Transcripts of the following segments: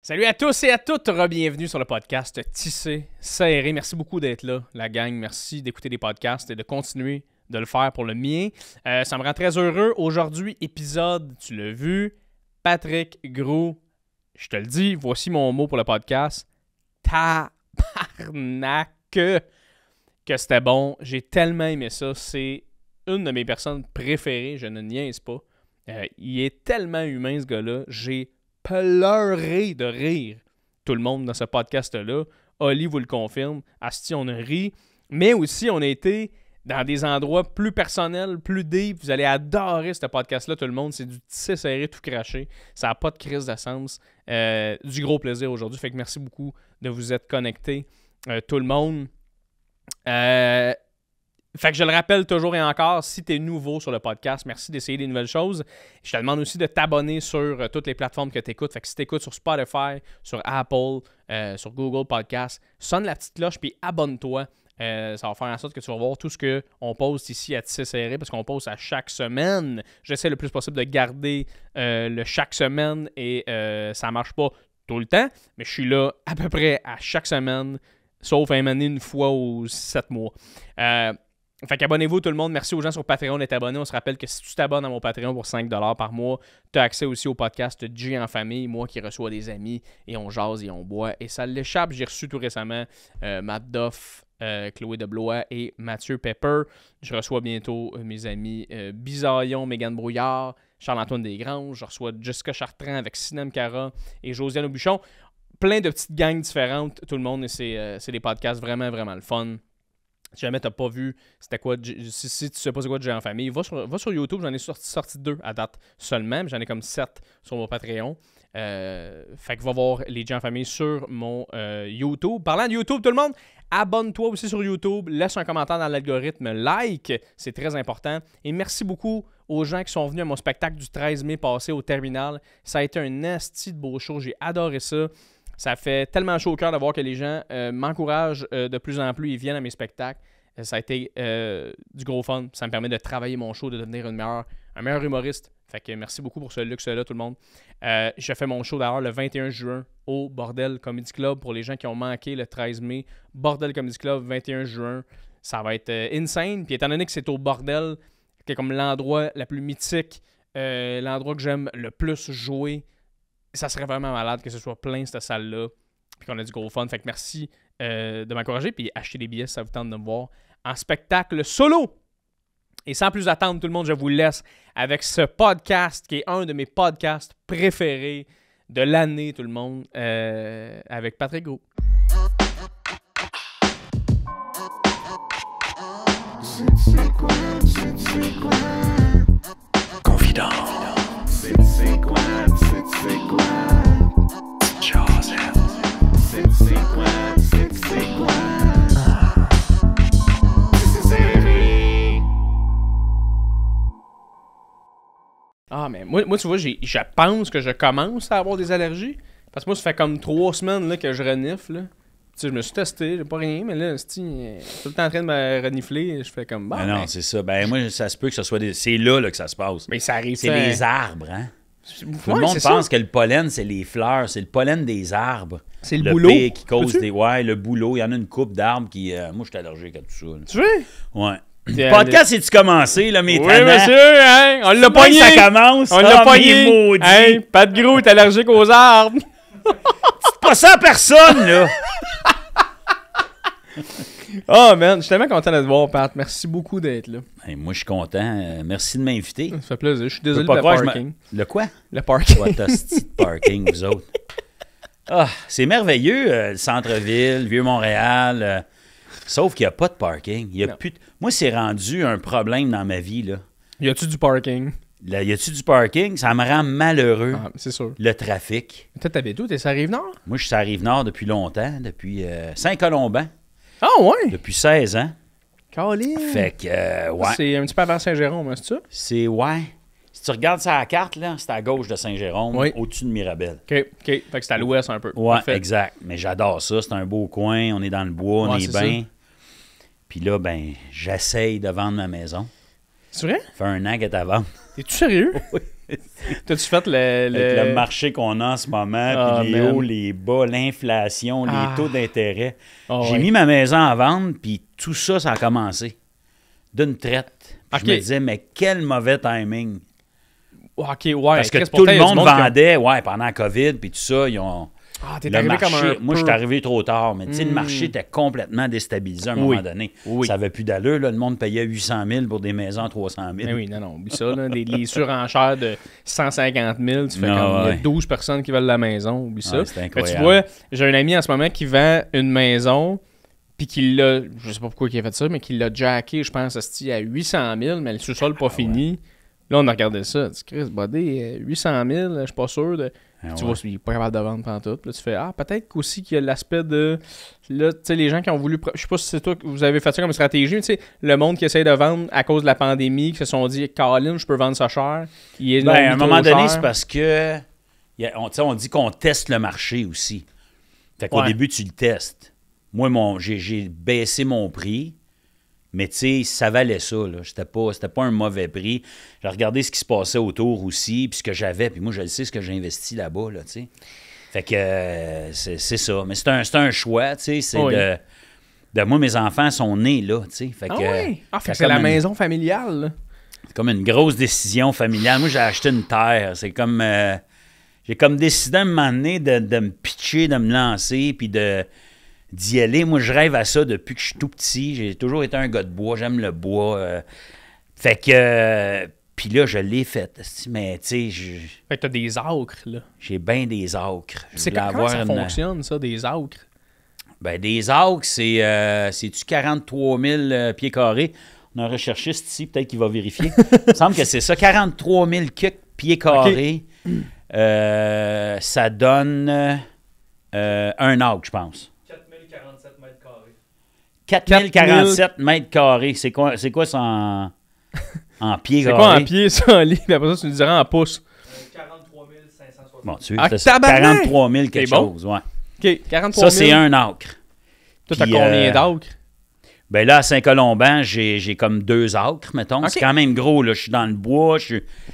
Salut à tous et à toutes, bienvenue sur le podcast Tissé Serré. Merci beaucoup d'être là, la gang. Merci d'écouter des podcasts et de continuer de le faire pour le mien. Ça me rend très heureux. Aujourd'hui, épisode, tu l'as vu, Patrick Gros. Je te le dis, voici mon mot pour le podcast. Tabarnak que c'était bon. J'ai tellement aimé ça. C'est une de mes personnes préférées. Je ne niaise pas. Il est tellement humain, ce gars-là. J'ai pleuré de rire. Tout le monde dans ce podcast-là. Oli vous le confirme. Asti, on a ri. Mais aussi, on a été dans des endroits plus personnels, plus deep. Vous allez adorer ce podcast-là, tout le monde. C'est du tissé serré, tout craché. Ça n'a pas de crise de sens. Du gros plaisir aujourd'hui. Fait que merci beaucoup de vous être connectés, tout le monde. Fait que je le rappelle toujours et encore, si tu es nouveau sur le podcast, merci d'essayer des nouvelles choses. Je te demande aussi de t'abonner sur toutes les plateformes que tu écoutes. Fait que si tu écoutes sur Spotify, sur Apple, sur Google Podcast, sonne la petite cloche puis abonne-toi. Ça va faire en sorte que tu vas voir tout ce qu'on poste ici à Tissé Serré parce qu'on poste à chaque semaine. J'essaie le plus possible de garder le chaque semaine et ça marche pas tout le temps, mais je suis là à peu près à chaque semaine, sauf une fois aux 7 mois. Fait qu'abonnez-vous tout le monde. Merci aux gens sur Patreon d'être abonnés. On se rappelle que si tu t'abonnes à mon Patreon pour 5$ par mois, tu as accès aussi au podcast G en famille, moi qui reçois des amis et on jase et on boit. Et ça l'échappe. J'ai reçu tout récemment Matt Doff, Chloé Deblois et Mathieu Pepper. Je reçois bientôt mes amis Bisaillon, Mégane Brouillard, Charles-Antoine Desgranges. Je reçois Jessica Chartrand avec Sinem Cara et Josiane Aubuchon. Plein de petites gangs différentes, tout le monde. Et c'est des podcasts vraiment, vraiment le fun. Si jamais tu n'as pas vu c'était quoi, si tu sais pas c'est quoi de G en famille, va sur YouTube, j'en ai sorti 2 à date seulement, mais j'en ai comme 7 sur mon Patreon. Fait que va voir les G en famille sur mon YouTube. Parlant de YouTube, tout le monde, abonne-toi aussi sur YouTube, laisse un commentaire dans l'algorithme, like, c'est très important. Et merci beaucoup aux gens qui sont venus à mon spectacle du 13 mai passé au Terminal. Ça a été un asti de beau show, j'ai adoré ça. Ça fait tellement chaud au cœur de voir que les gens m'encouragent de plus en plus et viennent à mes spectacles. Ça a été du gros fun. Ça me permet de travailler mon show, de devenir un meilleur humoriste. Fait que merci beaucoup pour ce luxe-là, tout le monde. Je fais mon show d'ailleurs le 21 juin au Bordel Comedy Club. Pour les gens qui ont manqué le 13 mai, Bordel Comedy Club, 21 juin. Ça va être insane. Puis étant donné que c'est au Bordel, qui est comme l'endroit le plus mythique, l'endroit que j'aime le plus jouer, ça serait vraiment malade que ce soit plein cette salle-là puis qu'on a du gros fun. Fait que merci de m'encourager puis achetez des billets si ça vous tente de me voir en spectacle solo. Et sans plus attendre, tout le monde, je vous laisse avec ce podcast qui est un de mes podcasts préférés de l'année, tout le monde, avec Patrick Gros. Confident. Ah, mais moi tu vois, je pense que je commence à avoir des allergies. Parce que moi, ça fait comme 3 semaines là, que je renifle. Là. Tu sais, je me suis testé, j'ai pas rien, mais là, tout le temps en train de me renifler. Je fais comme. Bon, non, c'est ça. Ben, moi, ça se peut que ce soit C'est là que ça se passe. Mais ça arrive. C'est les arbres, hein? Tout le monde pense que le pollen, c'est les fleurs. C'est le pollen des arbres. C'est le boulot. Qui cause des. Ouais, le boulot. Il y en a une coupe d'arbres qui. Moi, je suis allergique à tout ça. Là. Tu veux? Ouais. Le podcast, c'est-tu commencé, là, mes Oui, monsieur, hein? On l'a pogné. Ça commence. On l'a pogné. Hein? Pat Gros est allergique aux arbres. C'est pas ça à personne, là. Oh, man, je suis tellement content de te voir, Pat. Merci beaucoup d'être là. Hey, moi, je suis content. Merci de m'inviter. Ça fait plaisir. Je suis désolé de le parking. Le quoi? Le parking. What a petit parking, vous autres. Ah, c'est merveilleux, le centre-ville, le Vieux-Montréal. Sauf qu'il n'y a pas de parking. Il y a plus Moi, c'est rendu un problème dans ma vie, là. Y a-tu du parking? Là, y a-tu du parking? Ça me rend malheureux. Ah, c'est sûr. Le trafic. Toi, t'habites où? T'es sur la Rive-Nord? Moi, je suis sur la Rive-Nord depuis longtemps, depuis Saint-Colomban. Ah, ouais? Depuis 16 ans. Caroline. Fait que, ouais. C'est un petit peu avant Saint-Jérôme, c'est ça? C'est, ouais. Si tu regardes ça à la carte, là, c'est à gauche de Saint-Jérôme, oui. Au-dessus de Mirabel. OK. Fait que c'est à l'ouest un peu. Ouais, Parfait. exact. Mais j'adore ça. C'est un beau coin. On est dans le bois, on est bien. Puis là, j'essaye de vendre ma maison. C'est vrai? Ça fait 1 an qu'elle est à vendre. Es-tu sérieux? Oui. T'as-tu fait Avec le marché qu'on a en ce moment, puis les hauts, les bas, l'inflation, les taux d'intérêt. J'ai mis ma maison à vendre, puis tout ça, ça a commencé d'une traite. Puis je me disais, mais quel mauvais timing. OK, ouais. Parce que tout le monde vendait, pendant la COVID, puis tout ça, ils ont... t'es arrivé marché, comme un moi, je suis arrivé trop tard, mais tu sais, le marché était complètement déstabilisé à un moment donné. Ça n'avait plus d'allure. Là, le monde payait 800 000 pour des maisons à 300 000. Mais oui, non, oublie ça. Là, les surenchères de 150 000, tu fais comme il y a 12 personnes qui veulent la maison, oublie ça. C'est incroyable. Tu vois, j'ai un ami en ce moment qui vend une maison, puis qui l'a, je sais pas pourquoi il a fait ça, mais qui l'a jacké, je pense, à 800 000, mais le sous-sol pas fini. Là, on a regardé ça. Tu Chris, Bodé, 800 000, je suis pas sûr de... tu vois, il n'est pas capable de vendre pendant tout. Puis là, tu fais, peut-être qu'aussi qu'il y a l'aspect de... Là, tu sais, les gens qui ont voulu... Je sais pas si c'est toi que vous avez fait ça comme stratégie, mais tu sais, le monde qui essaie de vendre à cause de la pandémie, qui se sont dit, Colin, je peux vendre ça cher. À un moment donné, c'est parce que... On dit qu'on teste le marché aussi. Fait qu'au début, tu le testes. Moi, j'ai baissé mon prix. Mais tu sais, ça valait ça. C'était pas un mauvais prix. J'ai regardé ce qui se passait autour aussi, puis ce que j'avais. Puis moi, je sais ce que j'ai investi là-bas. Là, t'sais. Fait que c'est ça. Mais c'est un choix. C'est de moi, mes enfants sont nés là. Fait que, c'est la maison familiale. Là. C'est comme une grosse décision familiale. Moi, j'ai acheté une terre. C'est comme... j'ai comme décidé à un moment donné de me pitcher, de me lancer, puis d'y aller. Moi, je rêve à ça depuis que je suis tout petit. J'ai toujours été un gars de bois. J'aime le bois. Fait que... puis là, je l'ai fait. Mais, tu sais... Fait que t'as des acres, là. J'ai bien des acres. C'est comment ça fonctionne, ça, des acres? Ben, des acres, c'est-tu 43 000 pieds carrés? On a un recherchiste ici, peut-être qu'il va vérifier. Il me semble que c'est ça. 43 000 pieds carrés. Okay. Ça donne un acre, je pense. 4047 mètres carrés. 4047 mètres carrés. C'est quoi ça en pieds carrés? C'est quoi en pieds, ça, en ligne? Après ça, tu nous dirais en pouces. 43 560. Bon, tu vois, c'est 43 000 quelque chose, ouais. OK, 43 000. Ça, c'est un acre. Toi, t'as combien d'acres? Ben là, à Saint-Colomban, j'ai comme 2 acres, mettons. Okay. C'est quand même gros, là. Je suis dans le bois.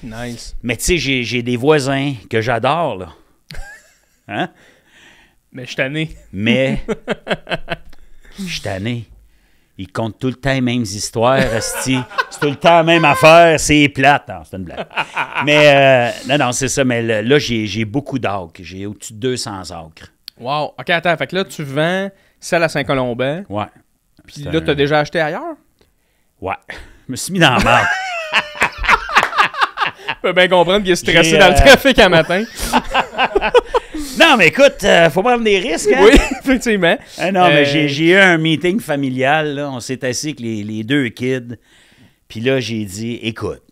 Nice. Mais tu sais, j'ai des voisins que j'adore, là. Hein? Mais je suis tanné. Mais je suis tanné. Ils comptent tout le temps les mêmes histoires, esti. C'est tout le temps la même affaire. C'est plate. Non, c'est une blague. Mais non, c'est ça. Mais là, j'ai beaucoup d'acres. J'ai au-dessus de 200 acres. Wow. OK, attends. Fait que là, tu vends celle à Saint-Colomban. Ouais. Puis là, tu as déjà acheté ailleurs? Ouais. Je me suis mis dans la marde. Je peux bien comprendre qu'il est stressé dans le trafic un matin. Non, mais écoute, faut prendre des risques. Hein? Oui, effectivement. Non, mais j'ai eu un meeting familial. Là. On s'est assis avec les 2 kids. Puis là, j'ai dit, écoute,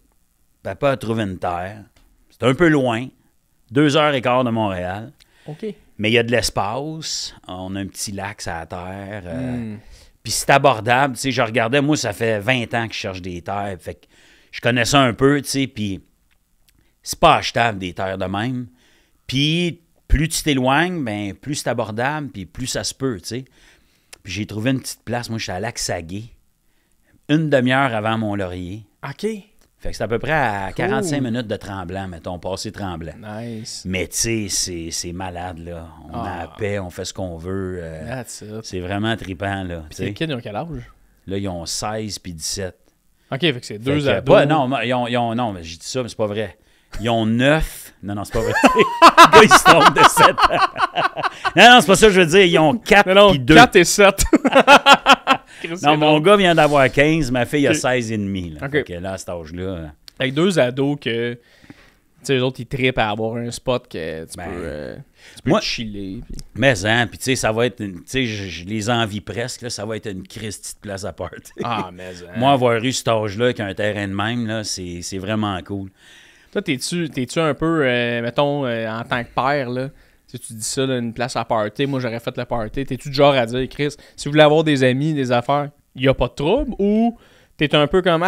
papa a trouvé une terre. C'est un peu loin. 2h15 de Montréal. OK. Mais il y a de l'espace. On a un petit lac sur la terre. Puis c'est abordable. Tu sais, je regardais, moi, ça fait 20 ans que je cherche des terres. Fait que je connais ça un peu, tu sais. Puis c'est pas achetable, des terres de même. Puis plus tu t'éloignes, ben plus c'est abordable, puis plus ça se peut, tu sais. Puis j'ai trouvé une petite place. Moi, je suis à Lac-Saguet. Une demi-heure avant Mont-Laurier. OK. Fait que c'est à peu près à 45 minutes de Tremblant, mettons, passé Tremblant. Nice. Mais tu sais, c'est malade, là. On a la paix, on fait ce qu'on veut. C'est vraiment trippant, là. Puis tes kids, ils ont quel âge? Là, ils ont 16 puis 17. OK, fait que c'est 2 ados. Non, non, mais j'ai dit ça, mais c'est pas vrai. Ils ont 9. Non, c'est pas vrai. Les gars, ils se trompent de 7 ans. Non, c'est pas ça que je veux dire. Ils ont 4 puis 2. 4 et 7. Non, mon gars vient d'avoir 15, ma fille a 16 et demi. Là. Okay. Fait que là, à cet âge-là... Avec 2 ados que... Tu sais, eux autres, ils trippent à avoir un spot que tu peux chiller. Puis... Mais, hein, puis tu sais, ça va être... Tu sais, je les envie presque, là, ça va être une Christie de place à part. Mais hein. Moi, avoir eu cet âge-là avec un terrain de même, là, c'est vraiment cool. Toi, t'es-tu un peu, mettons, en tant que père, là, si tu dis ça, là, une place à party, moi j'aurais fait le party, t'es-tu du genre à dire, Chris, si vous voulez avoir des amis, des affaires, il n'y a pas de trouble, ou t'es un peu comme,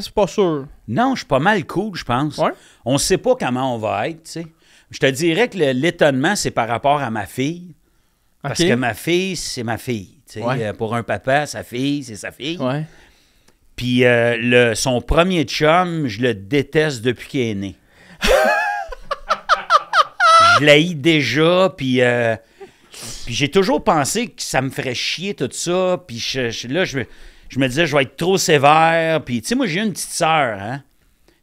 c'est pas sûr? Non, je suis pas mal cool, je pense. Ouais? On sait pas comment on va être, tu sais. Je te dirais que l'étonnement, c'est par rapport à ma fille. Parce que ma fille, c'est ma fille. Tu sais. Pour un papa, sa fille, c'est sa fille. Ouais. Puis son premier chum, je le déteste depuis qu'il est né. Je l'haïs déjà, puis j'ai toujours pensé que ça me ferait chier tout ça, puis là, je me disais, je vais être trop sévère, puis tu sais, moi, j'ai une petite sœur, hein,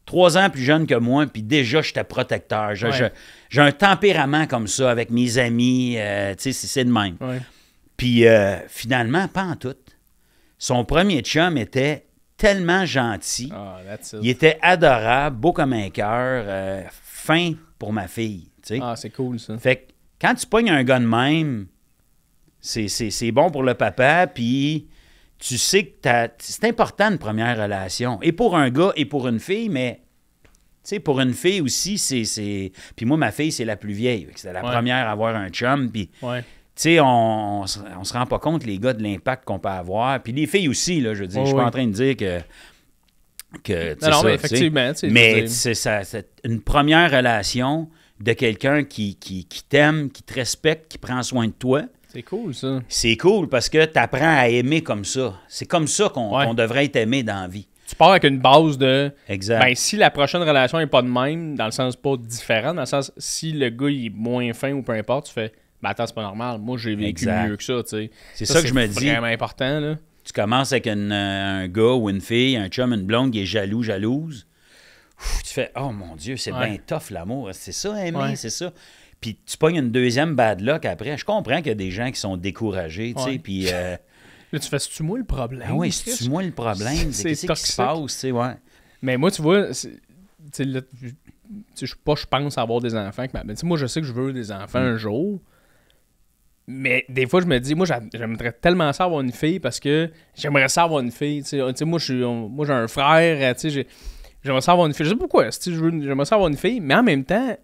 3 ans plus jeune que moi, puis déjà, j'étais protecteur. J'ai un tempérament comme ça avec mes amis, tu sais, c'est de même. Ouais. Puis finalement, pas en tout. Son premier chum était tellement gentil. Il était adorable, beau comme un cœur, fin pour ma fille. Tu sais. Ah, c'est cool, ça. Fait que quand tu pognes un gars de même, c'est bon pour le papa, puis tu sais que c'est important une première relation. Et pour un gars et pour une fille, mais tu sais, pour une fille aussi, c'est... Puis moi, ma fille, c'est la plus vieille. C'était la première à avoir un chum, puis... Ouais. Tu sais, on se rend pas compte, les gars, de l'impact qu'on peut avoir. Puis les filles aussi, là, je veux dire. Je suis pas en train de dire que non, mais effectivement. Mais c'est une première relation de quelqu'un qui t'aime, qui te respecte, qui prend soin de toi. C'est cool, ça. C'est cool parce que tu apprends à aimer comme ça. C'est comme ça qu'on devrait être aimé dans la vie. Tu pars avec une base de... Exact. Ben, si la prochaine relation n'est pas de même, dans le sens pas différent, dans le sens, si le gars il est moins fin ou peu importe, tu fais... Ben attends, c'est pas normal. Moi, j'ai vécu mieux que ça, tu sais. C'est ça que je me dis. C'est vraiment important, là. Tu commences avec un gars ou une fille, un chum, une blonde qui est jalouse. Tu fais « Oh mon Dieu, c'est bien tough l'amour. C'est ça, aimer, c'est ça. » Puis tu pognes une deuxième bad luck après. Je comprends qu'il y a des gens qui sont découragés, tu sais, puis... Là, tu fais « C'est-tu moi le problème? » Ah oui, c'est-tu moi le problème? Qu'est-ce qui se passe, tu sais, ouais. Mais moi, tu vois, je pense avoir des enfants. Mais moi, je sais que je veux des enfants un jour. Mais des fois, je me dis, moi, j'aimerais tellement ça avoir une fille parce que j'aimerais ça avoir une fille. Tu sais, moi, j'ai un frère, tu sais, j'aimerais ça avoir une fille. Je sais pas pourquoi, j'aimerais ça avoir une fille, mais en même temps,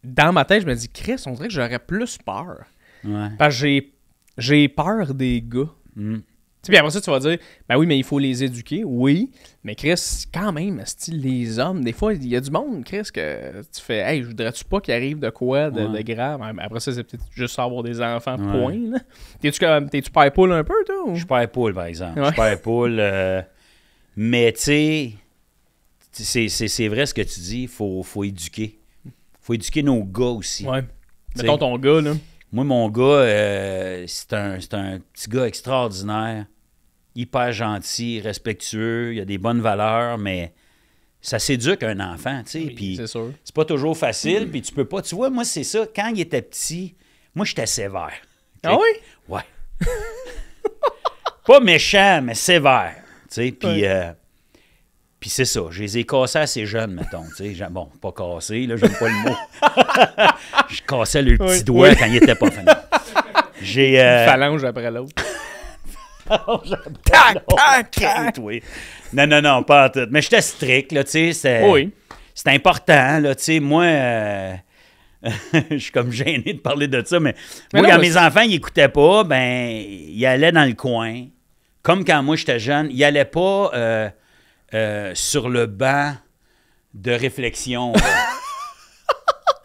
dans ma tête, je me dis, Chris, on dirait que j'aurais plus peur. Ouais. Parce que j'ai peur des gars. Tu sais, puis après ça, tu vas dire, ben oui, mais il faut les éduquer. Oui, mais Chris, quand même, style les hommes, des fois, il y a du monde, Chris, que tu fais, hey, je voudrais-tu pas qu'il arrive de quoi de grave? Après ça, c'est peut-être juste avoir des enfants, point. Là. T'es-tu père poule un peu, toi? Ou? Je suis père poule, par exemple. Je suis père poule. Mais tu sais, c'est vrai ce que tu dis, il faut éduquer. Il faut éduquer nos gars aussi. Ouais. Mettons ton gars, là. Moi, mon gars, c'est un petit gars extraordinaire. Hyper gentil, respectueux, il a des bonnes valeurs, mais ça s'éduque un enfant, tu sais. Puis c'est sûr. C'est pas toujours facile, puis tu peux pas... Tu vois, moi, c'est ça. Quand il était petit, moi, j'étais sévère. Okay? Ah oui? Ouais. Pas méchant, mais sévère, tu sais. Puis puis c'est ça. Je les ai cassés assez jeunes, mettons, tu sais. Bon, pas cassés, là, j'aime pas le mot. Je cassais le petit doigt quand il était pas fini. Une phalange après l'autre. Non, pas en tout. Mais j'étais strict, là, tu sais. C'est important, là, tu sais. Moi, je suis comme gêné de parler de ça, mais moi, quand mes enfants, ils écoutaient pas, ben, ils allaient dans le coin. Comme quand moi, j'étais jeune, ils allaient pas sur le banc de réflexion.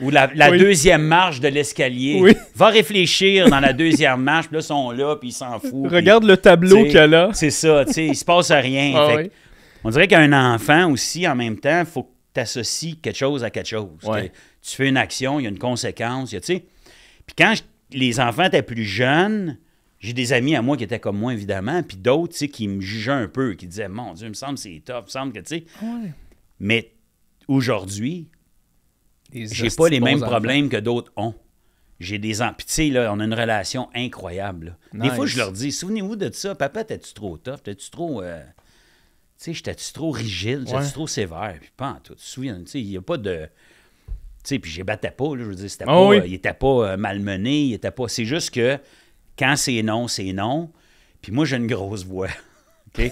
Ou la deuxième marche de l'escalier. Oui. Va réfléchir dans la deuxième marche, puis là, ils sont là, puis ils s'en foutent. Regarde le tableau qu'il y a là. C'est ça, tu sais, il se passe rien. On dirait qu'un enfant aussi, en même temps, il faut que tu associes quelque chose à quelque chose. Ouais. Tu fais une action, il y a une conséquence, tu sais. Puis quand les enfants étaient plus jeunes, j'ai des amis à moi qui étaient comme moi, évidemment, puis d'autres, tu sais, qui me jugeaient un peu, qui disaient, mon Dieu, il me semble que c'est top, il me semble que, tu sais. Ouais. Mais aujourd'hui, j'ai pas les mêmes problèmes que d'autres ont. J'ai des enfants. Puis tu sais, là, on a une relation incroyable. Nice. Des fois, je leur dis, souvenez-vous de ça. Papa, t'es-tu trop tough? T'es-tu trop... tu sais, j'étais-tu trop rigide? J'étais-tu trop sévère? Puis pas en tout. Tu te souviens, tu sais, il n'y a pas de... Tu sais, puis je les battais pas, là. Je veux dire, c'était pas... Il était pas malmené, il était pas... C'est juste que quand c'est non, c'est non. Puis moi, j'ai une grosse voix. OK?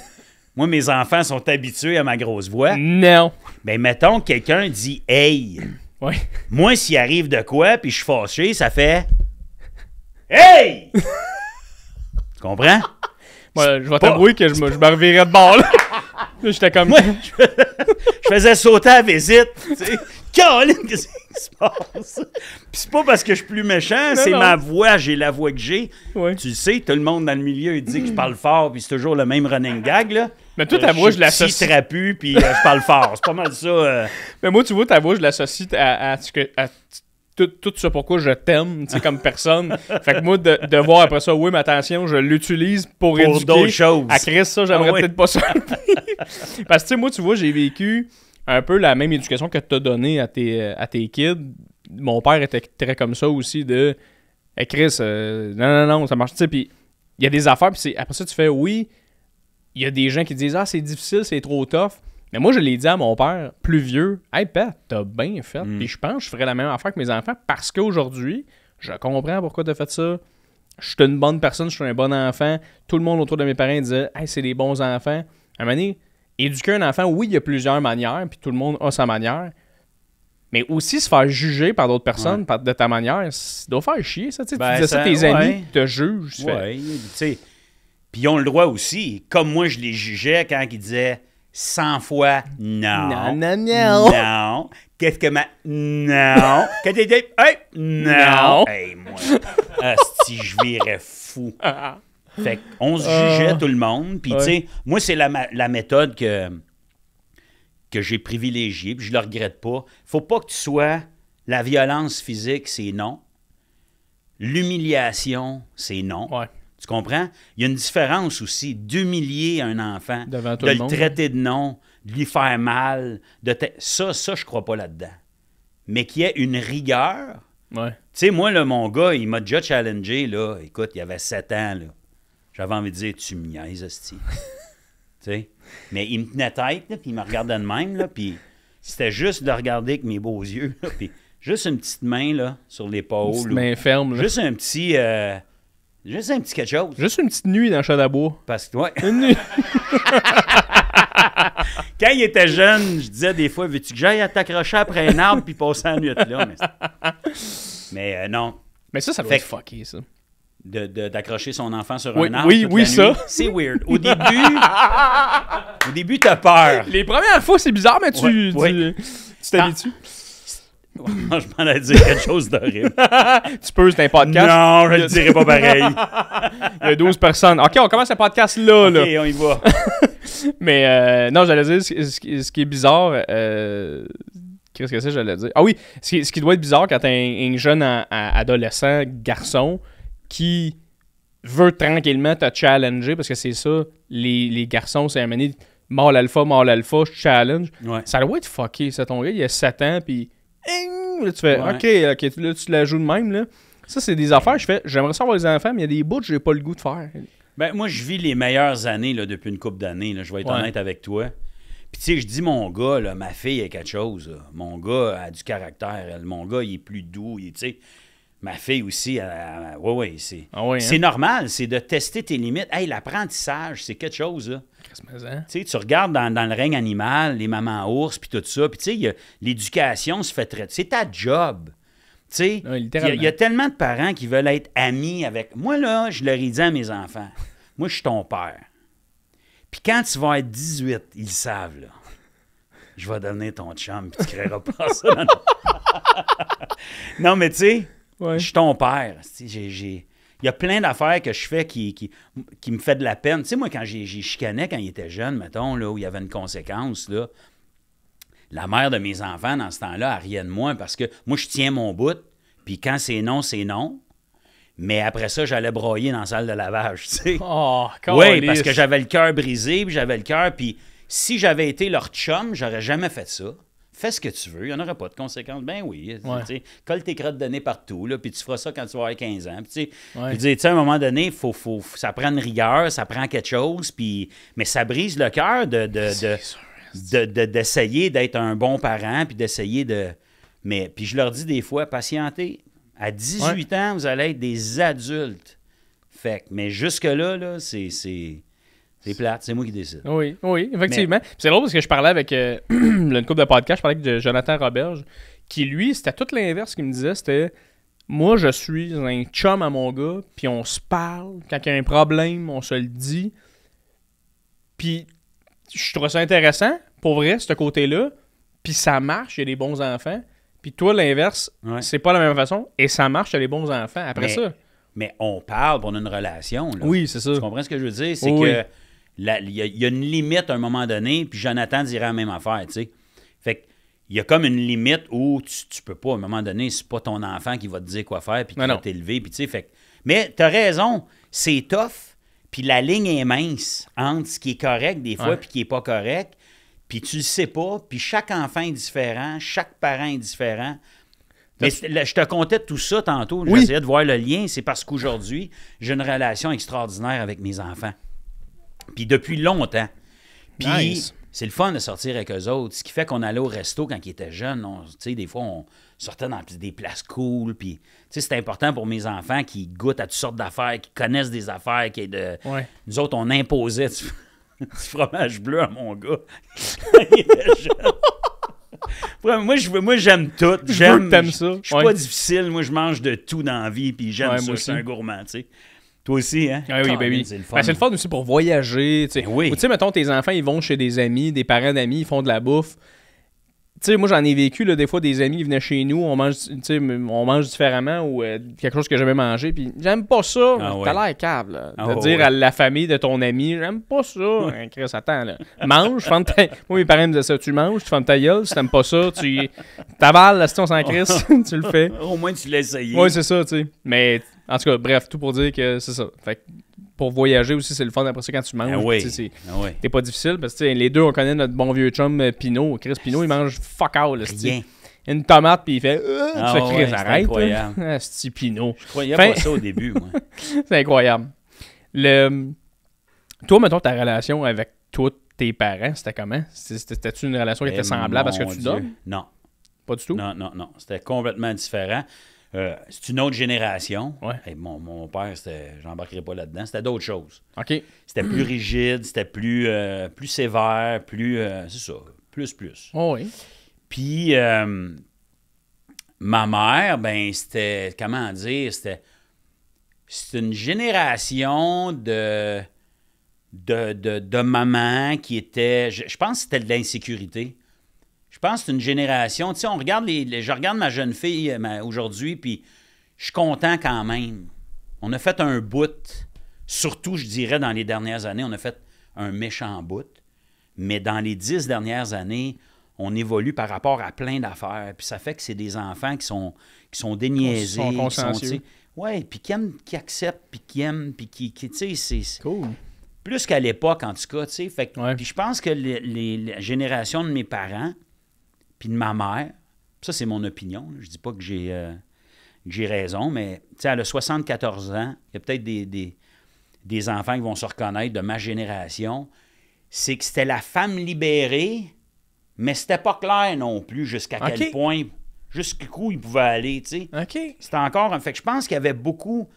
Moi, mes enfants sont habitués à ma grosse voix. Non. Ben, mettons que quelqu'un dit « Hey! » Ouais. Moi, s'il arrive de quoi, puis je suis fâché, ça fait « Hey! » Tu comprends? Moi, je vais t'avouer que je me revirais de bord, là. J'étais comme... Moi, je faisais sauter à la visite, tu sais. Caroline, qu'est-ce qui se passe? Puis c'est pas parce que je suis plus méchant, c'est ma voix, j'ai la voix que j'ai. Ouais. Tu le sais, tout le monde dans le milieu, il dit que je parle fort, puis c'est toujours le même running gag, là. Mais toi, ta voix, je l'associe... Je suis trapu, puis je parle fort. C'est pas mal ça. Mais moi, tu vois, ta voix, je l'associe à tout ça pourquoi je t'aime, tu sais, comme personne. Fait que moi, de voir après ça, oui, mais attention, je l'utilise pour éduquer. D'autres choses. À Chris, ça, j'aimerais peut-être pas ça. Parce que, tu sais, moi, tu vois, j'ai vécu un peu la même éducation que tu as donnée à tes kids. Mon père était très comme ça aussi, de hey, Chris, non, ça marche, tu sais, puis il y a des affaires, puis après ça, tu fais, oui, il y a des gens qui disent, ah, c'est difficile, c'est trop tough. Mais moi, je l'ai dit à mon père, plus vieux, « Hey, Pat, t'as bien fait. Puis je pense que je ferais la même affaire que mes enfants parce qu'aujourd'hui, je comprends pourquoi t'as fait ça. Je suis une bonne personne, je suis un bon enfant. Tout le monde autour de mes parents disait, « Hey, c'est des bons enfants. » À un moment donné, éduquer un enfant, oui, il y a plusieurs manières, puis tout le monde a sa manière. Mais aussi se faire juger par d'autres personnes de ta manière, ça doit faire chier, ça. Tu disais ça, tes amis te jugent. Oui, tu sais. Puis ils ont le droit aussi. Comme moi, je les jugeais quand ils disaient 100 fois non. Non. Qu'est-ce que non. Quand tu dis hey, non. Hey, moi. Si je virais fou. Fait qu'on se jugeait tout le monde. Puis, tu sais, moi, c'est la méthode que j'ai privilégiée. Puis, je le regrette pas. Faut pas que tu sois. La violence physique, c'est non. L'humiliation, c'est non. Ouais. Tu comprends? Il y a une différence aussi d'humilier un enfant, de le traiter de nom, de lui faire mal. Ça, je crois pas là-dedans. Mais qu'il y ait une rigueur. Ouais. Tu sais, moi, là, mon gars, il m'a déjà challengé, là. Écoute, il avait 7 ans, là. J'avais envie de dire, tu me niaises, hostie. Tu sais? Mais il me tenait tête, là, puis il me regardait de même, là, puis c'était juste de le regarder avec mes beaux yeux, là, puis juste une petite main, là, sur l'épaule. Une petite main ferme, là. Juste un petit quelque chose. Juste une petite nuit dans le chat d'Abois. Parce que, ouais. Une nuit. Quand il était jeune, je disais des fois, veux-tu que j'aille à t'accrocher après un arbre puis passer la nuit là? Mais non. Mais ça doit être fucké, ça. D'accrocher son enfant sur un arbre. Oui, ça. C'est weird. Au début, t'as peur. Les premières fois, c'est bizarre, mais tu t'habitues. Moi, je m'en allais dire quelque chose d'horrible. Tu peux, c'est un podcast. Non, je le dirai pas pareil. Il y a 12 personnes. OK, on commence le podcast là. OK, on y va. Mais non, j'allais dire, ce qui est bizarre... Qu'est-ce que c'est, j'allais dire? Ah oui, ce qui doit être bizarre quand t'as un jeune adolescent, garçon, qui veut tranquillement te challenger, parce que c'est ça, les garçons, c'est un moment donné, mâle alpha, je challenge. Ouais. Ça doit être fucké, ça, ton gars, il a 7 ans, puis... Là, tu fais, OK, là, tu la joues de même, là. Ça, c'est des affaires, je fais, j'aimerais savoir les enfants, mais il y a des bouts que j'ai pas le goût de faire. Ben, moi, je vis les meilleures années, là, depuis une couple d'années, là, je vais être honnête avec toi. Puis, tu sais, je dis mon gars, là, ma fille a quelque chose, là. Mon gars a du caractère, mon gars, il est plus doux, tu sais. Ma fille aussi, c'est normal, c'est de tester tes limites. Hey, l'apprentissage, c'est quelque chose, là. Tu sais, tu regardes dans le règne animal, les mamans ours, puis tout ça, puis tu sais, l'éducation se fait traiter. C'est ta job. Tu sais, il y a tellement de parents qui veulent être amis avec... Moi, là, je leur ai dit à mes enfants, moi, je suis ton père. Puis quand tu vas être 18, ils le savent, là. Je vais devenir ton chum, puis tu ne créeras pas ça. Non, mais tu sais, je suis ton père. Il y a plein d'affaires que je fais qui me fait de la peine. Tu sais, moi, quand j'ai chicané quand il était jeune, mettons, là, où il y avait une conséquence, là, la mère de mes enfants, dans ce temps-là, elle riait de moi parce que moi, je tiens mon bout, puis quand c'est non, c'est non. Mais après ça, j'allais broyer dans la salle de lavage, tu sais. Oh, oui, parce que j'avais le cœur brisé, puis si j'avais été leur chum, j'aurais jamais fait ça. Fais ce que tu veux, il n'y en aurait pas de conséquences. Ben oui, colle tes crottes de nez partout, là, puis tu feras ça quand tu vas avoir 15 ans. Puis, à un moment donné, ça prend une rigueur, ça prend quelque chose, mais ça brise le cœur d'essayer d'être un bon parent, puis d'essayer de... Puis je leur dis des fois, patientez. À 18 ans, vous allez être des adultes. Mais jusque-là, c'est plate, c'est moi qui décide. Oui, effectivement. C'est drôle parce que je parlais avec une couple de podcasts, je parlais avec Jonathan Roberge, qui lui, c'était tout l'inverse qu'il me disait, c'était moi, je suis un chum à mon gars, puis on se parle, quand il y a un problème, on se le dit. Puis je trouve ça intéressant, pour vrai, ce côté-là. puis ça marche, il y a des bons enfants. Puis toi, l'inverse, c'est pas la même façon, et ça marche, il y a des bons enfants. Après ça... Mais on parle, on a une relation. Là. Oui, c'est ça. Tu comprends ce que je veux dire? C'est que il y a une limite à un moment donné, puis Jonathan dirait la même affaire, tu sais. Fait qu'il y a comme une limite où tu peux pas, à un moment donné, c'est pas ton enfant qui va te dire quoi faire, puis qui va t'élever, puis tu sais, fait. Mais t'as raison, c'est tough, puis la ligne est mince entre ce qui est correct des fois, puis qui est pas correct, puis tu le sais pas, puis chaque enfant est différent, chaque parent est différent. Mais je te contais tout ça tantôt, j'essayais de voir le lien, c'est parce qu'aujourd'hui, j'ai une relation extraordinaire avec mes enfants. Puis depuis longtemps. Puis c'est le fun de sortir avec eux autres. Ce qui fait qu'on allait au resto quand ils étaient jeunes. Des fois, on sortait dans des places cool. Puis c'est important pour mes enfants qui goûtent à toutes sortes d'affaires, qui connaissent des affaires. Nous autres, on imposait du fromage bleu à mon gars quand il était jeune. Moi, j'aime tout. T'aimes ça. Je suis pas difficile. Moi, je mange de tout dans la vie. Puis j'aime ça. Je suis un gourmand, tu sais. Toi aussi, hein? Ah oui, oui. C'est le fun aussi pour voyager. Tu sais, mettons, tes enfants, ils vont chez des amis, des parents d'amis, ils font de la bouffe. Tu sais, moi, j'en ai vécu, là, des fois, des amis, ils venaient chez nous, on mange différemment ou quelque chose que j'aimais manger, puis j'aime pas ça. T'as l'air câble, là, de dire à la famille de ton ami, j'aime pas ça. Chris, attends, là. Mange, Moi, mes parents me disaient ça, tu manges, tu fermes ta gueule, si t'aimes pas ça, tu t'avales, là, si on s'en crisse, tu le fais. Au moins, tu l'as essayé. Oui, c'est ça, tu sais. Mais, en tout cas, bref, tout pour dire que c'est ça. Fait que, pour voyager aussi, c'est le fun après ça quand tu manges. T'es pas difficile parce que les deux, on connaît notre bon vieux chum Pinot. Chris Pinot, il mange fuck all. Rien. Une tomate, puis il fait Chris, arrête. Incroyable. C'est Pinot. Je croyais pas ça au début, moi. C'est incroyable. Toi, mettons, ta relation avec tous tes parents, c'était comment? C'était-tu une relation qui était semblable à ce que tu donnes? Non. Pas du tout? Non. C'était complètement différent. C'est une autre génération. Ouais. Hey, mon père, j'embarquerai pas là-dedans. C'était d'autres choses. OK. C'était plus rigide, c'était plus sévère, plus... c'est ça, plus. Oh oui. Puis, ma mère, ben c'était... Comment dire? C'est une génération de mamans qui était... Je pense que c'était de l'insécurité. Je pense que c'est une génération... Tu sais, on regarde je regarde ma jeune fille aujourd'hui, puis je suis content quand même. On a fait un bout, surtout, je dirais, dans les dernières années, on a fait un méchant bout. Mais dans les 10 dernières années, on évolue par rapport à plein d'affaires. Puis ça fait que c'est des enfants qui sont déniaisés. Qui sont consciencieux. Oui, puis qui acceptent, puis qui aiment, puis qui tu sais, c'est... Cool. Plus qu'à l'époque, en tout cas, tu sais. Fait ouais. Puis je pense que les générations de mes parents... Puis de ma mère, ça c'est mon opinion, je dis pas que j'ai raison, mais elle a 74 ans, il y a peut-être des enfants qui vont se reconnaître de ma génération, c'est que c'était la femme libérée, mais c'était pas clair non plus jusqu'à quel point, jusqu'où il pouvait aller, tu sais. OK. C'était encore... Fait que je pense qu'il y avait beaucoup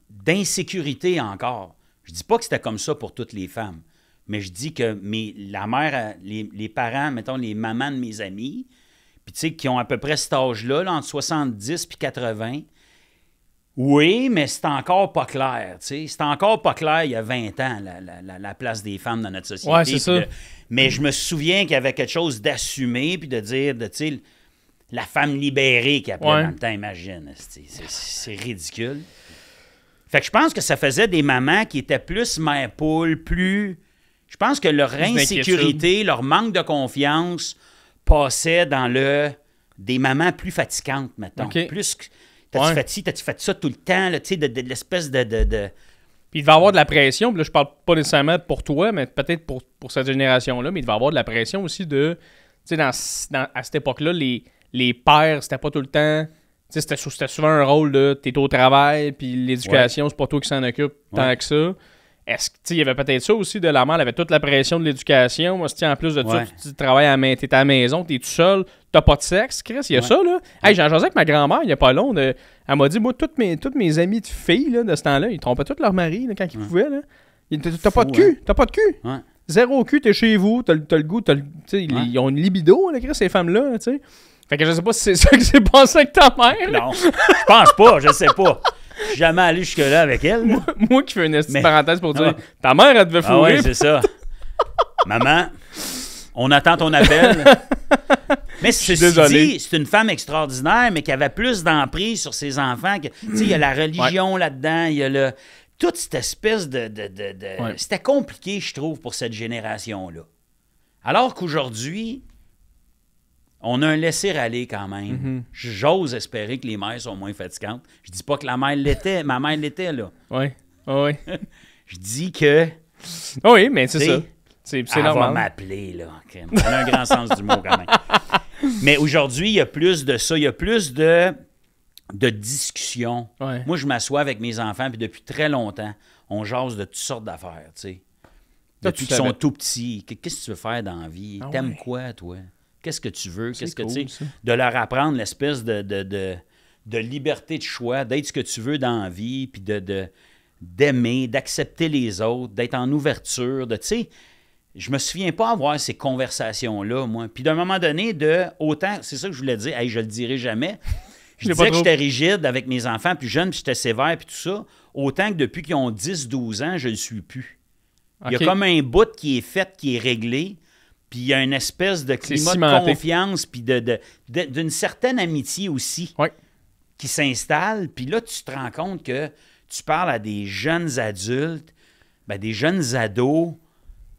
d'insécurité encore. Je dis pas que c'était comme ça pour toutes les femmes. Mais je dis que la mère, les parents, mettons, les mamans de mes amis, puis tu sais, qui ont à peu près cet âge-là, là, entre 70 et 80, oui, mais c'est encore pas clair, tu sais. C'était encore pas clair il y a 20 ans, la place des femmes dans notre société. Ouais, c'est ça. Mais je me souviens qu'il y avait quelque chose d'assumé, puis de dire, tu sais, la femme libérée qui appelait dans le temps, imagine. C'est ridicule. Fait que je pense que ça faisait des mamans qui étaient plus mère-poule, plus... Je pense que leur insécurité, leur manque de confiance passait dans des mamans plus fatigantes, mettons. Okay. Plus t'as-tu fait ça tout le temps, tu sais, de l'espèce de... Puis il devait y avoir de la pression, puis là, je parle pas nécessairement pour toi, mais peut-être pour cette génération-là, mais il devait y avoir de la pression aussi de... Tu sais, à cette époque-là, les pères, c'était pas tout le temps... Tu sais, c'était souvent un rôle de t'es au travail, puis l'éducation, c'est pas toi qui s'en occupe tant que ça. Est-ce que, il y avait peut-être ça aussi de la mère, elle avait toute la pression de l'éducation. Moi, en plus de ça, tu travailles t'es à la maison, t'es tout seul, t'as pas de sexe, Chris, il y a ça, là. Hey, j'ai jasé avec ma grand-mère, il y a pas long, elle m'a dit, moi, toutes mes amies de filles, là, de ce temps-là, ils trompaient tous leur mari, là, quand ils pouvaient, là. T'as pas de cul, t'as pas de cul. Ouais. Zéro cul, t'es chez vous, t'as le goût, ils ont une libido, là, Chris, ces femmes-là, tu sais. Fait que je sais pas si c'est ça qui s'est passé avec ta mère. Non, je pense pas, je sais pas. Je suis jamais allé jusque-là avec elle. Moi qui fais une petite parenthèse pour dire ta mère, elle devait fourrer. Ah ouais, c'est ça. Maman, On attend ton appel. Mais c'est une femme extraordinaire, mais qui avait plus d'emprise sur ses enfants. Il y a la religion là-dedans, il y a toute cette espèce de... C'était compliqué, je trouve, pour cette génération-là. Alors qu'aujourd'hui, on a un laisser-aller quand même. J'ose espérer que les mères sont moins fatigantes. Je dis pas que la mère l'était, ma mère l'était, là. Oui, oui. Je dis que... Oui, mais c'est ça. C'est normal. Elle va m'appeler, là. Elle a un grand sens d'humour, quand même. Mais aujourd'hui, il y a plus de ça. Il y a plus de discussions. Ouais. Moi, je m'assois avec mes enfants, puis depuis très longtemps, on jase de toutes sortes d'affaires, tu sais. Depuis qu'ils sont tout petits. Qu'est-ce que tu veux faire dans la vie? T'aimes quoi, toi? Qu'est-ce que tu veux? Qu'est-ce que tu sais? De leur apprendre l'espèce de liberté de choix, d'être ce que tu veux dans la vie, puis d'aimer, d'accepter les autres, d'être en ouverture, tu sais... Je me souviens pas avoir ces conversations-là, moi. Puis d'un moment donné, autant, c'est ça que je voulais dire, hey, je le dirai jamais. Je disais que j'étais rigide avec mes enfants plus jeunes, puis j'étais sévère, puis tout ça. Autant que depuis qu'ils ont 10-12 ans, je le suis plus. Okay. Il y a comme un bout qui est fait, qui est réglé, puis il y a une espèce de climat de confiance, puis d'une certaine amitié aussi qui s'installe. Puis là, tu te rends compte que tu parles à des jeunes adultes, des jeunes ados,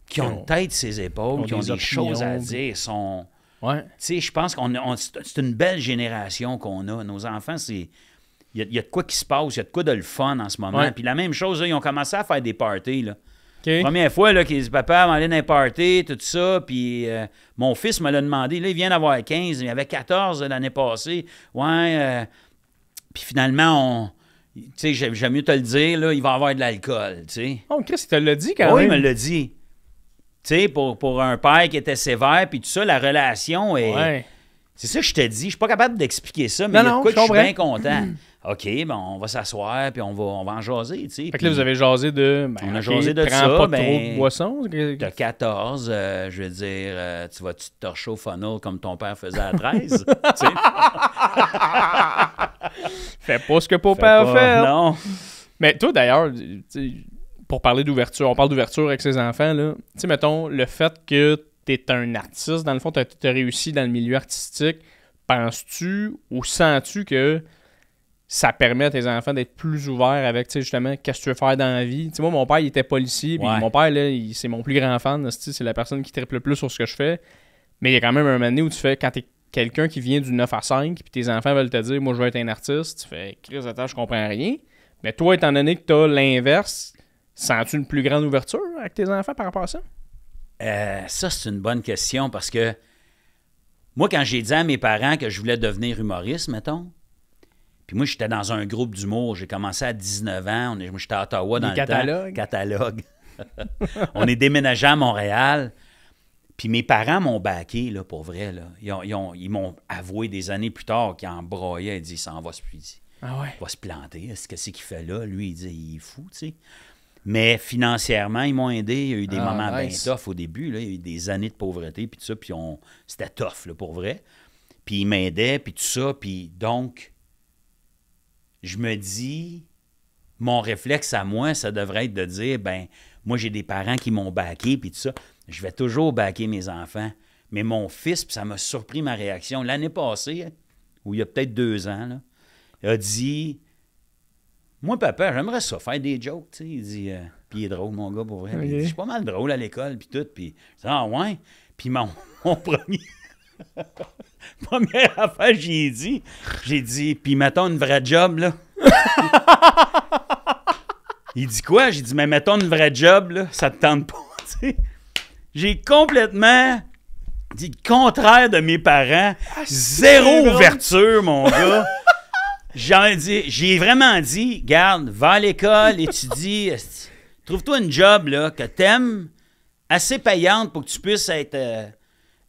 qui ont une tête sur ses épaules, qui ont des choses à dire, Tu sais, je pense que c'est une belle génération qu'on a. Nos enfants, il y a de quoi qui se passe, il y a de quoi de le fun en ce moment. Puis la même chose, là, ils ont commencé à faire des parties, là. Okay. Première fois, là, qu'ils disent, papa, on va aller dans les parties, tout ça, puis mon fils me l'a demandé, là, il vient d'avoir 15, il avait 14 l'année passée. Puis finalement, tu sais, j'aime mieux te le dire, là, il va avoir de l'alcool, tu sais. Oh, Chris, il te l'a dit quand même. Oui, il me l'a dit. Tu sais, pour un père qui était sévère, puis tout ça, la relation est... Ouais. C'est ça que je te dis. Je suis pas capable d'expliquer ça, mais il y a de quoi que je suis bien content. OK, on va s'asseoir, puis on va en jaser, tu sais. Fait que là, vous avez jasé de... on a jasé de ça. Prends pas trop de boissons. T'as 14, je veux dire, tu vas-tu te torcher au funnel comme ton père faisait à 13? Tu sais? Fais pas ce que papa a fait. Non. Mais toi, d'ailleurs... Pour parler d'ouverture, on parle d'ouverture avec ses enfants, là. Tu sais, mettons, le fait que tu es un artiste, dans le fond, tu as réussi dans le milieu artistique, penses-tu ou sens-tu que ça permet à tes enfants d'être plus ouverts avec, tu sais, justement, qu'est-ce que tu veux faire dans la vie? Tu sais, moi, mon père, il était policier, puis mon père, là, c'est mon plus grand fan, c'est la personne qui triple le plus sur ce que je fais. Mais il y a quand même un moment donné où tu fais, quand t'es quelqu'un qui vient du 9 à 5, puis tes enfants veulent te dire, moi, je veux être un artiste, tu fais, Chris, attends, je comprends rien. Mais toi, étant donné que tu as l'inverse, sens-tu une plus grande ouverture avec tes enfants par rapport à ça? Ça, c'est une bonne question parce que moi, quand j'ai dit à mes parents que je voulais devenir humoriste, mettons, puis moi, j'étais dans un groupe d'humour. J'ai commencé à 19 ans. Moi, j'étais à Ottawa dans le temps. Catalogue. On est déménagé à Montréal. Puis mes parents m'ont backé, là, pour vrai. Là. Ils m'ont avoué des années plus tard qu'ils en braillaient. Ils disent, ça en va se planter. Qu'est-ce qu'il fait là? Lui, il dit, il est fou, tu sais. Mais financièrement, ils m'ont aidé. Il y a eu des moments bien tough au début. Là. Il y a eu des années de pauvreté, puis tout ça. Puis c'était tough, là, pour vrai. Puis ils m'aidaient, puis tout ça. Puis donc, je me dis, mon réflexe à moi, ça devrait être de dire, moi, j'ai des parents qui m'ont backé, puis tout ça. Je vais toujours backer mes enfants. Mais mon fils, puis ça m'a surpris ma réaction. L'année passée, où il y a peut-être 2 ans, là, il a dit... Moi, papa, j'aimerais ça, faire des jokes, tu sais. Il dit, puis il est drôle, mon gars, pour vrai. Okay. Il dit, je suis pas mal drôle à l'école, puis tout. Puis, ouais. Puis mon premier... première affaire, j'ai dit, puis mettons une vraie job, là. Il dit quoi? J'ai dit, mais mettons une vraie job, là, ça te tente pas, tu sais. J'ai complètement dit le contraire de mes parents. Zéro ouverture, mon gars. J'ai vraiment dit, garde, va à l'école, étudie, trouve-toi une job là, que t'aimes, assez payante pour que tu puisses être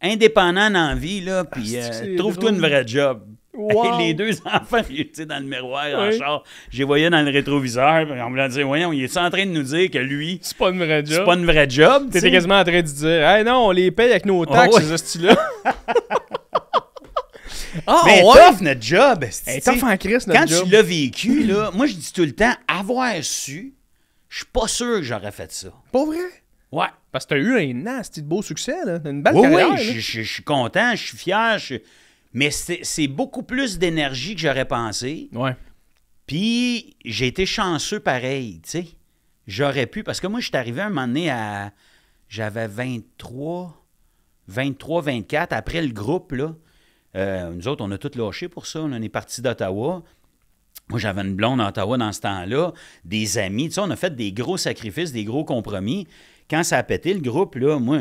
indépendant dans la vie, là, puis trouve-toi une vraie job. Wow. Les 2 enfants, dans le miroir, en char, je les voyais dans le rétroviseur, puis on me l'a dit, voyons, il est en train de nous dire que lui, c'est pas une vraie job. C'est pas une vraie job. T'étais quasiment en train de dire, hey non, on les paye avec nos taxes, ce style-là. Mais tough, notre job. Tough en Christ, notre job. Quand tu l'as vécu, là, moi, je dis tout le temps, avoir su, je suis pas sûr que j'aurais fait ça. Pas vrai? Ouais. Parce que tu as eu un nasty de beau succès, là. Une belle Oui, carrière. oui, je suis content, je suis fier. Mais c'est beaucoup plus d'énergie que j'aurais pensé. Ouais. Puis j'ai été chanceux pareil, tu sais. J'aurais pu, parce que moi, je suis arrivé un moment donné à... J'avais 23, 24. Après le groupe, là, nous autres, on a tout lâché pour ça. On est partis d'Ottawa. Moi, j'avais une blonde à Ottawa dans ce temps-là, des amis. Tu sais, on a fait des gros sacrifices, des gros compromis. Quand ça a pété, le groupe, là, moi,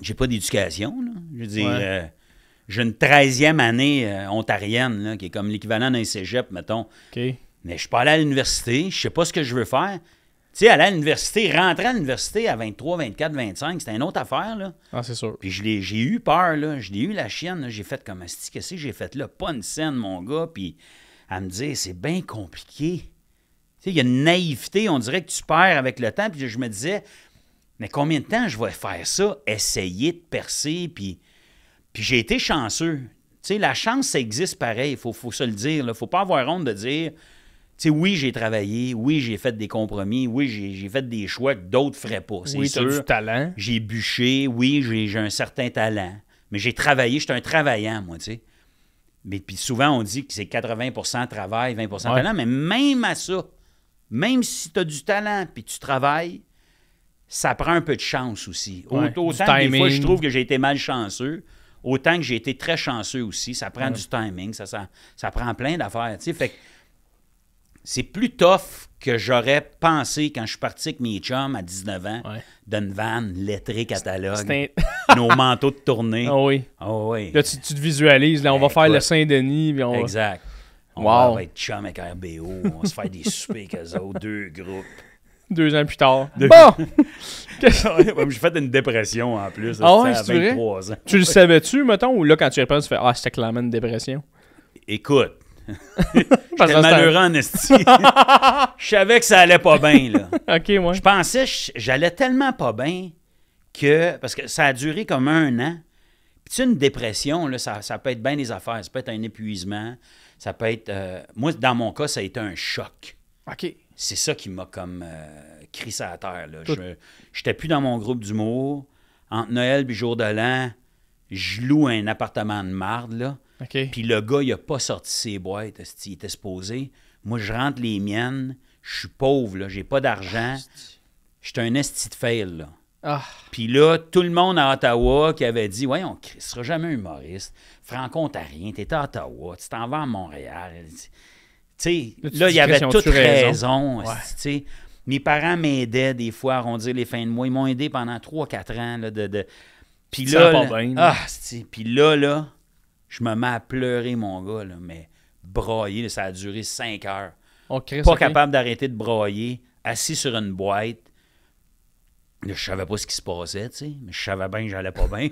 j'ai pas d'éducation, là. Je veux dire, j'ai une 13e année ontarienne, là, qui est comme l'équivalent d'un cégep, mettons. OK. Mais je suis pas allé à l'université, je sais pas ce que je veux faire. Tu sais, aller à l'université, rentrer à l'université à 23, 24, 25, c'était une autre affaire, là. Ah, c'est sûr. Puis j'ai eu peur, là. Je l'ai eu la chienne, là. J'ai fait comme, qu'est-ce que j'ai fait là? Pas une scène, mon gars. Puis à me dire, c'est bien compliqué. Tu sais, il y a une naïveté, on dirait que tu perds avec le temps. Puis je me disais, mais combien de temps je vais faire ça? Essayer de percer, puis j'ai été chanceux. Tu sais, la chance, ça existe pareil, il faut se le dire. Il ne faut pas avoir honte de dire, tu sais, oui, j'ai travaillé, oui, j'ai fait des compromis, oui, j'ai fait des choix que d'autres ne feraient pas. Oui, tu as du talent. J'ai bûché, oui, j'ai un certain talent. Mais j'ai travaillé, j'étais un travaillant, moi, tu sais. Mais puis souvent, on dit que c'est 80% travail, 20% talent, mais même à ça, même si tu as du talent puis tu travailles, ça prend un peu de chance aussi. Ouais, Autant que des fois, je trouve que j'ai été malchanceux, autant que j'ai été très chanceux aussi. Ça prend du timing, ça prend plein d'affaires. Tu sais, fait que c'est plus tough que j'aurais pensé quand je suis parti avec mes chums à 19 ans, d'une van, lettré, catalogue, nos manteaux de tournée. Ah oui. Oh, oui. Là, tu te visualises, là, on va faire le Saint-Denis. Puis exact. On va être chum avec RBO, on va se faire des soupers avec eux autres, 2 groupes. 2 ans plus tard. Bon! J'ai fait une dépression en plus. Ah ouais, à 23 ans. Tu le savais-tu, mettons, ou là, quand tu y repenses, tu fais « Ah, c'était clairement une dépression. » Écoute, j'étais malheureux en esti. Je savais que ça allait pas bien, là. OK, ouais. Je pensais j'allais tellement pas bien que... Parce que ça a duré comme 1 an. Puis tu sais, une dépression, là, ça peut être bien des affaires. Ça peut être un épuisement. Ça peut être... moi, dans mon cas, ça a été un choc. OK. C'est ça qui m'a comme crissé à terre, là. J'étais plus dans mon groupe d'humour. Entre Noël et jour de l'an, je loue un appartement de marde, là. OK. Puis le gars, il a pas sorti ses boîtes, il était supposé. Moi, je rentre les miennes. Je suis pauvre, là. J'ai pas d'argent. J'étais un esti de fail, là. Ah. Puis là, tout le monde à Ottawa qui avait dit « Ouais, on ne sera jamais humoriste. Franco-ontarien, t'es à Ottawa, tu t'en vas à Montréal. » Tu sais, là, il y avait toute raison. Ouais. Mes parents m'aidaient des fois à arrondir les fins de mois. Ils m'ont aidé pendant 3-4 ans. Là, Puis là, puis là, je me mets à pleurer, mon gars, là, mais brailler, là, ça a duré 5 heures. Pas capable d'arrêter de brailler, assis sur une boîte. Là, je savais pas ce qui se passait, tu sais, mais je savais bien que j'allais pas bien.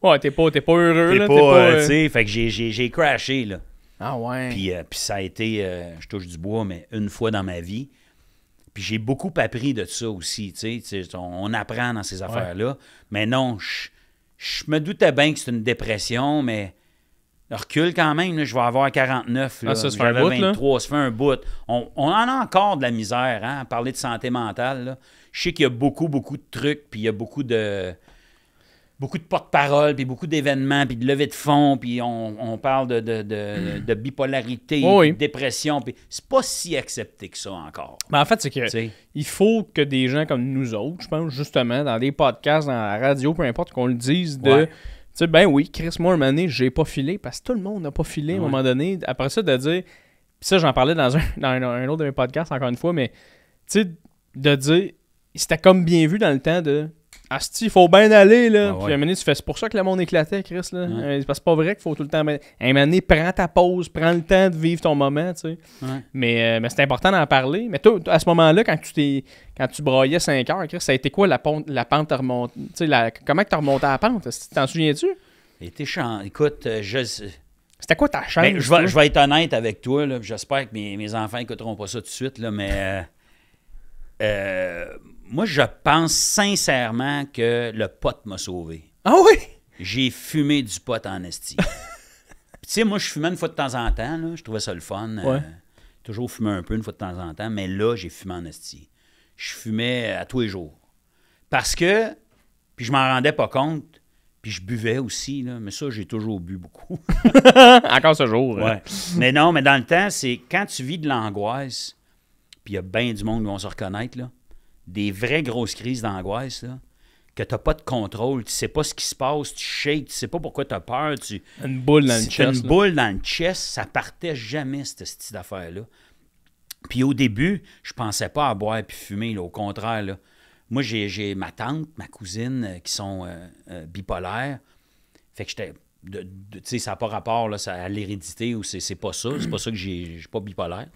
Ouais, t'es pas heureux, là. Tu sais, fait que j'ai crashé, là. Ah ouais. Puis ça a été, je touche du bois, mais une fois dans ma vie. Puis j'ai beaucoup appris de ça aussi, tu sais. On apprend dans ces affaires-là. Mais non, je me doutais bien que c'est une dépression, mais recule quand même, là, je vais avoir 49. Là, ça se fait un bout, 23, ça fait un bout. On en a encore de la misère, hein, à parler de santé mentale, là. Je sais qu'il y a beaucoup de trucs, puis il y a beaucoup de porte-parole, puis beaucoup d'événements, puis de levée de fonds, puis on parle de bipolarité, de dépression, puis c'est pas si accepté que ça encore. Mais en fait, c'est que il faut que des gens comme nous autres, je pense, justement, dans des podcasts, dans la radio, peu importe, qu'on le dise de... Tu sais, ben oui, Chris, moi, un moment donné, j'ai pas filé, parce que tout le monde n'a pas filé à un moment donné. Après ça, de dire... Puis ça, j'en parlais dans un autre de mes podcasts, encore une fois, mais, tu sais, de dire... C'était comme bien vu dans le temps de... Asti, il faut bien aller, là. Puis à un moment donné, tu fais, c'est pour ça que le monde éclatait, Chris, là. Parce que c'est pas vrai qu'il faut tout le temps... À un moment donné, prends ta pause, prends le temps de vivre ton moment, tu sais. Mais c'est important d'en parler. Mais toi, à ce moment-là, quand tu braillais 5 heures, Chris, ça a été quoi la pente à remonter? Tu sais, comment tu as remonté à la pente? T'en souviens-tu? Écoute, c'était quoi ta chance? Je vais être honnête avec toi, là. J'espère que mes enfants n'écouteront pas ça tout de suite, là, mais... moi, je pense sincèrement que le pot m'a sauvé. Ah oui? J'ai fumé du pot en esti. Tu sais, moi, je fumais une fois de temps en temps. Là, je trouvais ça le fun. Toujours fumer un peu une fois de temps en temps. Mais là, j'ai fumé en esti. Je fumais à tous les jours. Parce que, puis je m'en rendais pas compte, puis je buvais aussi, là, mais ça, j'ai toujours bu beaucoup. Encore ce jour. Ouais. Mais non, mais dans le temps, c'est quand tu vis de l'angoisse, puis il y a bien du monde qui vont se reconnaître, là, des vraies grosses crises d'angoisse, là, que tu n'as pas de contrôle, tu sais pas ce qui se passe, tu shakes, tu sais pas pourquoi tu as peur. Une boule dans le chest. Une boule dans le chest, ça partait jamais, cette style d'affaire-là. Puis au début, je pensais pas à boire puis fumer, là, au contraire. Là. Moi, j'ai ma tante, ma cousine, qui sont bipolaires. Fait que j'étais... Tu sais, ça n'a pas rapport là, à l'hérédité ou c'est pas ça. C'est pas ça que je suis pas bipolaire.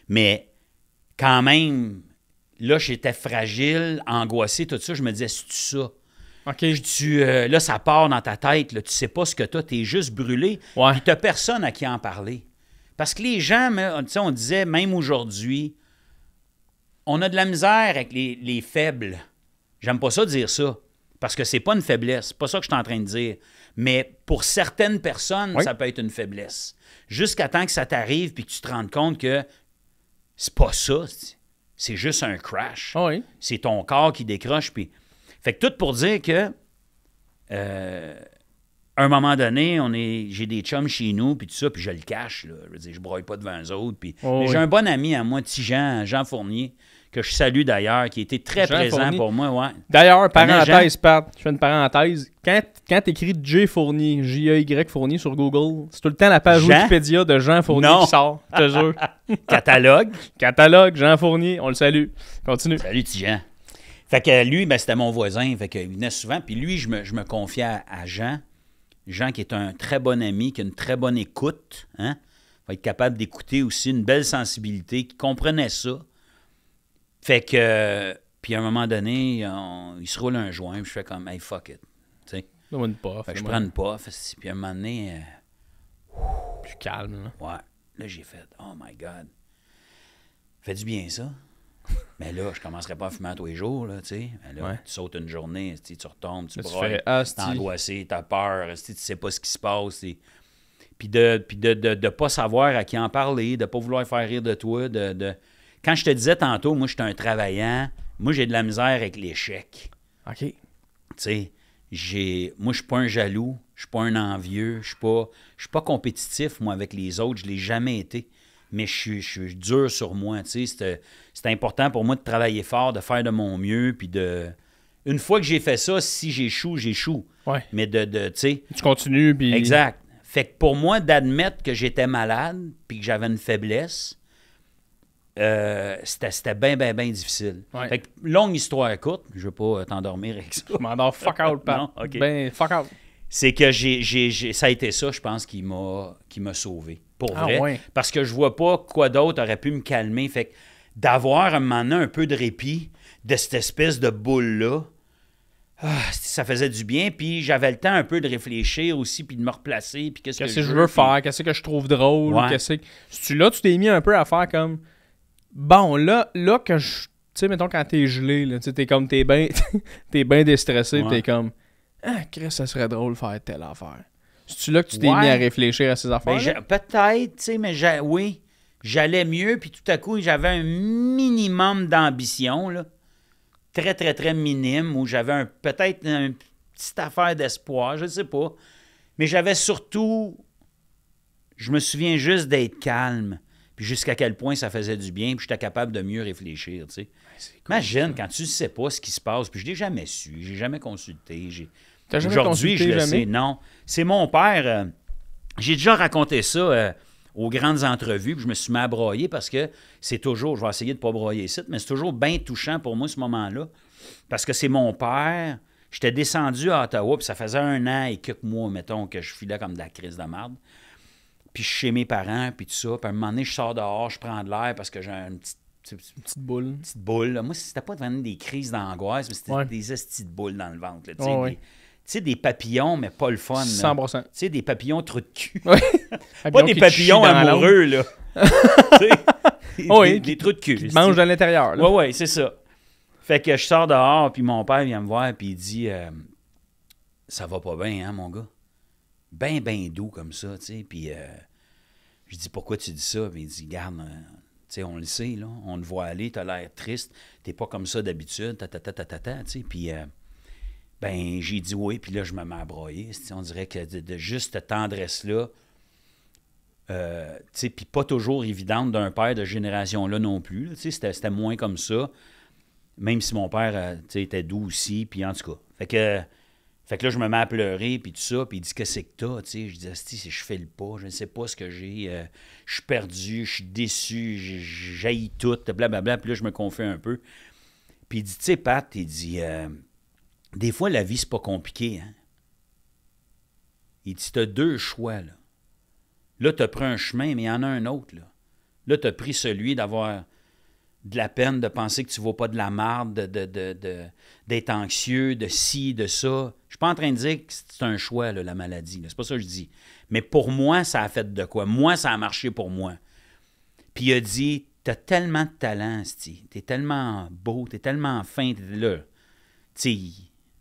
Mais quand même... Là, j'étais fragile, angoissé, tout ça. Je me disais, c'est-tu ça? OK. Là, ça part dans ta tête. Là, tu sais pas ce que t'as. T'es juste brûlé. Ouais. Puis t'as personne à qui en parler. Parce que les gens, on disait, même aujourd'hui, on a de la misère avec les faibles. J'aime pas ça dire ça. Parce que c'est pas une faiblesse. C'est pas ça que je suis en train de dire. Mais pour certaines personnes, ça peut être une faiblesse. Jusqu'à temps que ça t'arrive puis que tu te rendes compte que c'est pas ça. C'est juste un crash. Oh oui. C'est ton corps qui décroche. Puis... Fait que tout pour dire que à un moment donné, j'ai des chums chez nous, puis tout ça, puis je le cache. Là. Je veux dire, je broye pas devant eux autres. Puis... Mais j'ai un bon ami à moi, petit Jean Fournier, que je salue d'ailleurs, qui a été très présent pour moi. Ouais. D'ailleurs, parenthèse, Pat, je fais une parenthèse. Quand tu écris J. Fournier, J-A-Y Fournier sur Google, c'est tout le temps la page Wikipédia de Jean Fournier qui sort, je te jure. Catalogue, Jean Fournier, on le salue. Continue. Salut, petit Jean. Fait que lui, ben, c'était mon voisin, fait qu'il venait souvent. Puis lui, je me confiais à Jean. Jean qui est un très bon ami, qui a une très bonne écoute, hein? Va être capable d'écouter aussi, une belle sensibilité, qui comprenait ça. Fait que, puis à un moment donné, il se roule un joint, puis je fais comme, hey, fuck it. Tu sais. Une puff. Fait que je prends une puff, puis à un moment donné... plus calme, là. Ouais. Là, j'ai fait, oh my God. Fait du bien, ça. Mais là, je commencerai pas à fumer tous les jours, là, tu sais. Là, tu sautes une journée, tu retombes, tu broyes, t'es angoissé, t'as peur, tu sais pas ce qui se passe. Puis de pas savoir à qui en parler, de pas vouloir faire rire de toi, Quand je te disais tantôt, moi, je suis un travaillant, moi, j'ai de la misère avec l'échec. OK. Tu sais, moi, je suis pas un jaloux, je suis pas un envieux, je suis pas compétitif, moi, avec les autres, je l'ai jamais été. Mais je suis dur sur moi, tu sais. C'est important pour moi de travailler fort, de faire de mon mieux, puis Une fois que j'ai fait ça, si j'échoue, j'échoue. Ouais. Mais tu sais... Tu continues, puis... Exact. Fait que pour moi, d'admettre que j'étais malade, puis que j'avais une faiblesse... c'était bien, bien, bien difficile. Ouais. Fait que, longue histoire courte, je veux pas t'endormir avec ça. Je m'endors fuck out, Pat. Non? OK. Ben, fuck out. C'est que ça a été ça, je pense, qui m'a sauvé. Pour vrai. Ouais. Parce que je vois pas quoi d'autre aurait pu me calmer. Fait que d'avoir à un moment donné un peu de répit de cette espèce de boule-là, ça faisait du bien. Puis j'avais le temps un peu de réfléchir aussi, puis de me replacer. Puis qu'est-ce que je veux faire, qu'est-ce que je trouve drôle. Ouais. Là, tu t'es mis un peu à faire comme... Bon, là que je... Tu sais, mettons, quand t'es gelé, là, t'es comme... T'es bien déstressé, t'es comme... Ah, Chris, ça serait drôle de faire telle affaire. C'est-tu là que tu t'es mis à réfléchir à ces affaires? Peut-être, tu sais, mais oui, j'allais mieux, puis tout à coup, j'avais un minimum d'ambition, là. Très, très, très minime, où j'avais peut-être une petite affaire d'espoir, je ne sais pas. Mais j'avais surtout... Je me souviens juste d'être calme, puis jusqu'à quel point ça faisait du bien, puis j'étais capable de mieux réfléchir, tu sais. Cool, imagine, quand tu ne sais pas ce qui se passe, puis je ne l'ai jamais su, j'ai jamais consulté, aujourd'hui, je le sais. Non. C'est mon père. J'ai déjà raconté ça aux grandes entrevues, puis je me suis mis à broyer parce que c'est toujours, je vais essayer de ne pas broyer ici, mais c'est toujours bien touchant pour moi ce moment-là. Parce que c'est mon père. J'étais descendu à Ottawa, puis ça faisait 1 an et quelques mois, mettons, que je filais comme de la crise de merde. Puis je suis chez mes parents, puis tout ça. Puis à un moment donné, je sors dehors, je prends de l'air parce que j'ai une petite boule. Petite boule. Moi, c'était pas vraiment des crises d'angoisse, mais c'était des estis de boules dans le ventre. Là, tu sais, des papillons, mais pas le fun. 100%. Tu sais, des papillons trous de cul. Ouais. Pas des papillons amoureux, là. Des trous de cul. Qui mangent à l'intérieur. Oui, c'est ça. Fait que je sors dehors, puis mon père vient me voir, puis il dit ça va pas bien, hein, mon gars? Ben doux comme ça, tu sais. Puis je dis pourquoi tu dis ça? Puis il dit, garde, sais, on le sait, là. On te voit aller, t'as l'air triste. T'es pas comme ça d'habitude, tu sais. Puis, ben, j'ai dit oui, puis là, je me mets à broyer. On dirait que de juste cette tendresse-là, tu sais, puis pas toujours évidente d'un père de génération-là non plus. Tu sais, c'était moins comme ça. Même si mon père, tu sais, était doux aussi, puis en tout cas. Fait que là, je me mets à pleurer, puis tout ça, puis il dit « Qu'est-ce que t'as? » Tu sais, je dis « Asti, je fais le pas, je ne sais pas ce que j'ai, je suis perdu, je suis déçu, j'haïs tout, blablabla. » Puis là, je me confie un peu. Puis il dit « Tu sais, Pat, il dit des fois, la vie, c'est pas compliqué, hein? » Il dit « T'as deux choix, là. Là, t'as pris un chemin, mais il y en a un autre, là. Là, t'as pris celui d'avoir de la peine, de penser que tu ne vaux pas de la marde, d'être anxieux, de ci, de ça. Je suis pas en train de dire que c'est un choix, là, la maladie. C'est pas ça que je dis. Mais pour moi, ça a fait de quoi? Moi, ça a marché pour moi. Puis il a dit, t'as tellement de talent, Sti. T'es tellement beau, t'es tellement fin, t'es là. Tu sais,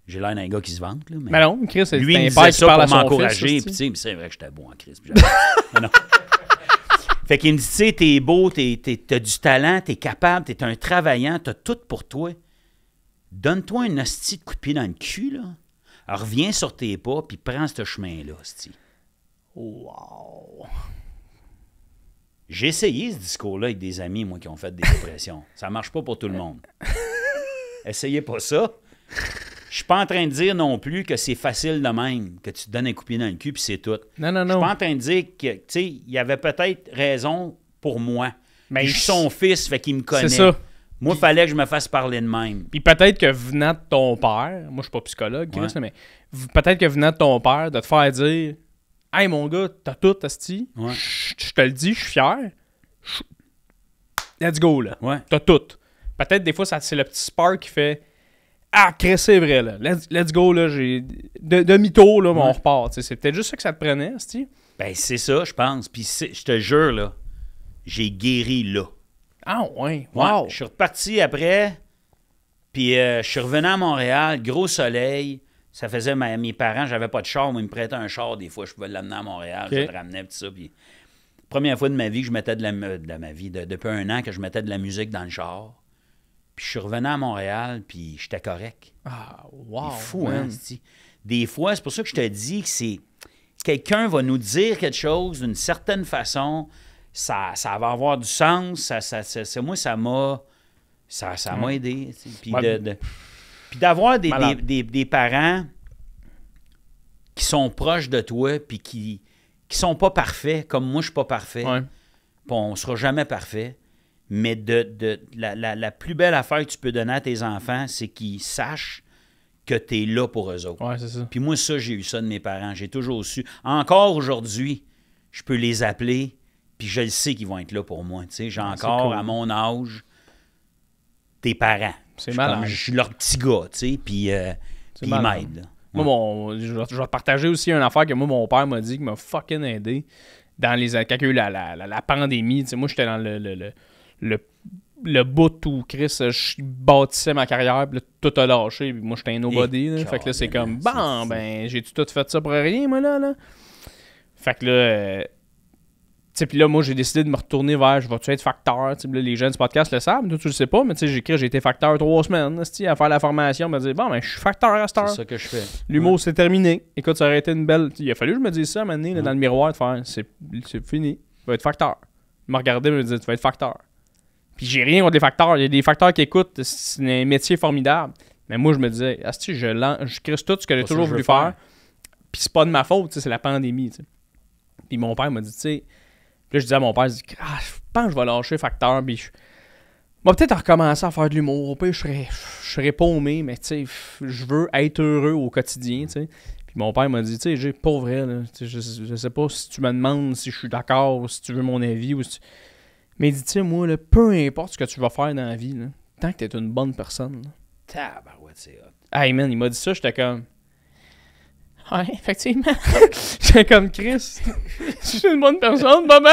j'ai l'air d'un gars qui se vante, là. Mais non, Chris, c'est lui, il me disait ça pour m'encourager. Puis c'est vrai que j'étais bon en Chris. Non. Fait qu'il me dit, tu sais, t'es beau, t'as du talent, t'es capable, t'es un travaillant, t'as tout pour toi. Donne-toi un hostie de coup de pied dans le cul, là. Alors, reviens sur tes pas, puis prends ce chemin-là, hostie. Wow! J'ai essayé ce discours-là avec des amis, moi, qui ont fait des dépressions. Ça marche pas pour tout le monde. Essayez pas ça. Je suis pas en train de dire non plus que c'est facile de même, que tu te donnes un coup de pied dans le cul, puis c'est tout. Non. Je suis pas en train de dire que, tu sais, il y avait peut-être raison pour moi. Mais je suis son fils, fait qu'il me connaît. C'est ça. Moi, il fallait que je me fasse parler de même. Puis peut-être que venant de ton père, moi je suis pas psychologue, Chris, mais peut-être que venant de ton père, de te faire dire « Hey mon gars, t'as tout, asti. Ouais. Je te le dis, je suis fier. Let's go, là. Ouais. T'as tout. » Peut-être des fois, c'est le petit spark qui fait « Ah, Chris, c'est vrai, là. Let's go, là. J'ai demi-tour, là, mais on repart. » C'est peut-être juste ça que ça te prenait, asti. Ben, c'est ça, je pense. Puis je te jure, là, j'ai guéri là. Ah ouais, wow. Je suis reparti après, puis je suis revenu à Montréal, gros soleil. Ça faisait mes parents, j'avais pas de char, mais ils me prêtaient un char des fois, je pouvais l'amener à Montréal, je le ramenais, tout ça. Puis première fois de ma vie que je mettais depuis un an que je mettais de la musique dans le char. Puis je suis revenu à Montréal, puis j'étais correct. Ah, wow. C'est fou, hein? Des fois, c'est pour ça que je te dis que c'est... Quelqu'un va nous dire quelque chose d'une certaine façon, ça va avoir du sens, moi, ça m'a aidé. Puis puis d'avoir des parents qui sont proches de toi, puis qui sont pas parfaits, comme moi, je suis pas parfait. Ouais. Puis on sera jamais parfait. Mais la plus belle affaire que tu peux donner à tes enfants, c'est qu'ils sachent que tu es là pour eux autres. Ouais, c'est ça. Puis moi, ça, j'ai eu ça de mes parents. J'ai toujours su. Encore aujourd'hui, je peux les appeler, puis je le sais qu'ils vont être là pour moi. J'ai encore, cool, à mon âge, tes parents. C'est malade. Je suis leur petit gars, tu sais, puis ils m'aident. Ouais. Moi, je vais partager aussi une affaire que moi, mon père m'a dit, qui m'a fucking aidé quand il y a eu la pandémie. Moi, j'étais dans le bout où Chris, je bâtissais ma carrière, puis là, tout a lâché, puis moi, j'étais un nobody. Fait que là, c'est comme, j'ai-tu tout fait ça pour rien, moi, là? Fait que là, puis là, moi, j'ai décidé de me retourner vers, je vais-tu être facteur? Là, les gens du podcast le savent, toi, tu le sais pas, mais tu sais, j'ai été facteur 3 semaines, à faire la formation, me dire, je suis facteur à cette heure. C'est ça que je fais. L'humour, c'est terminé. Écoute, ça aurait été une belle... Il a fallu que je me dise ça à un moment donné, là, dans le miroir, de faire, c'est fini, tu vas être facteur. Il m'a regardé et me dit, tu vas être facteur. Puis j'ai rien contre les facteurs. Il y a des facteurs qui écoutent, c'est un métier formidable. Mais moi, je me disais, je crisse tout ce que j'ai toujours voulu faire. Puis c'est pas de ma faute, c'est la pandémie. T'sais. Puis mon père m'a dit, tu sais... Puis là, je disais à mon père, je pense que je vais lâcher facteur. Puis je vais peut-être recommencer à faire de l'humour. Puis je serais paumé, mais tu sais, je veux être heureux au quotidien, tu sais. Puis mon père m'a dit, tu sais, j'ai pas vrai, là. Je sais pas si tu me demandes si je suis d'accord, ou si tu veux mon avis, ou si tu... Mais il dit, tu sais, moi, là, peu importe ce que tu vas faire dans la vie, là, tant que t'es une bonne personne. Tabarouette, c'est hot. Hey man, il m'a dit ça, j'étais comme... Ouais, effectivement. J'étais comme, Chris, je suis une bonne personne, maman.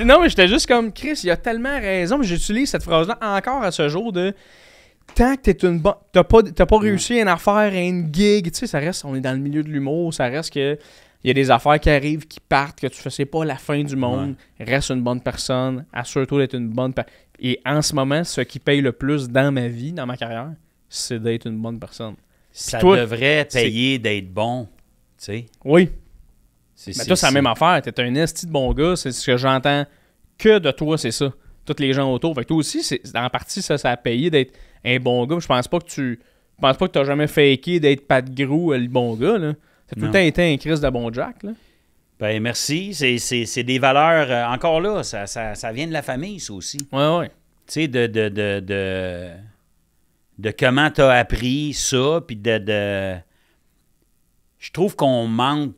Non, mais j'étais juste comme, Chris, il a tellement raison. Mais j'utilise cette phrase-là encore à ce jour de... Tant que t'es une bonne... T'as pas réussi une affaire, une gig, tu sais, ça reste... On est dans le milieu de l'humour, ça reste que... Il y a des affaires qui arrivent, qui partent, que tu fais, c'est pas la fin du monde. Reste une bonne personne. Assure-toi d'être une bonne personne. Et en ce moment, ce qui paye le plus dans ma vie, dans ma carrière, c'est d'être une bonne personne. Ça devrait payer d'être bon, tu sais. Oui. Mais toi, c'est la même affaire. T'es un esti de bon gars. C'est ce que j'entends que de toi, c'est ça. Tous les gens autour. Fait que toi aussi, en partie, ça a payé d'être un bon gars. Je pense pas que t'as jamais faké d'être Pat Grou, le bon gars, là. T'as tout le temps été un Chris de bon Jack, là. Ben merci. C'est des valeurs. Encore là, ça vient de la famille, ça aussi. Ouais. Tu sais, de comment t'as appris ça, puis Je trouve qu'on manque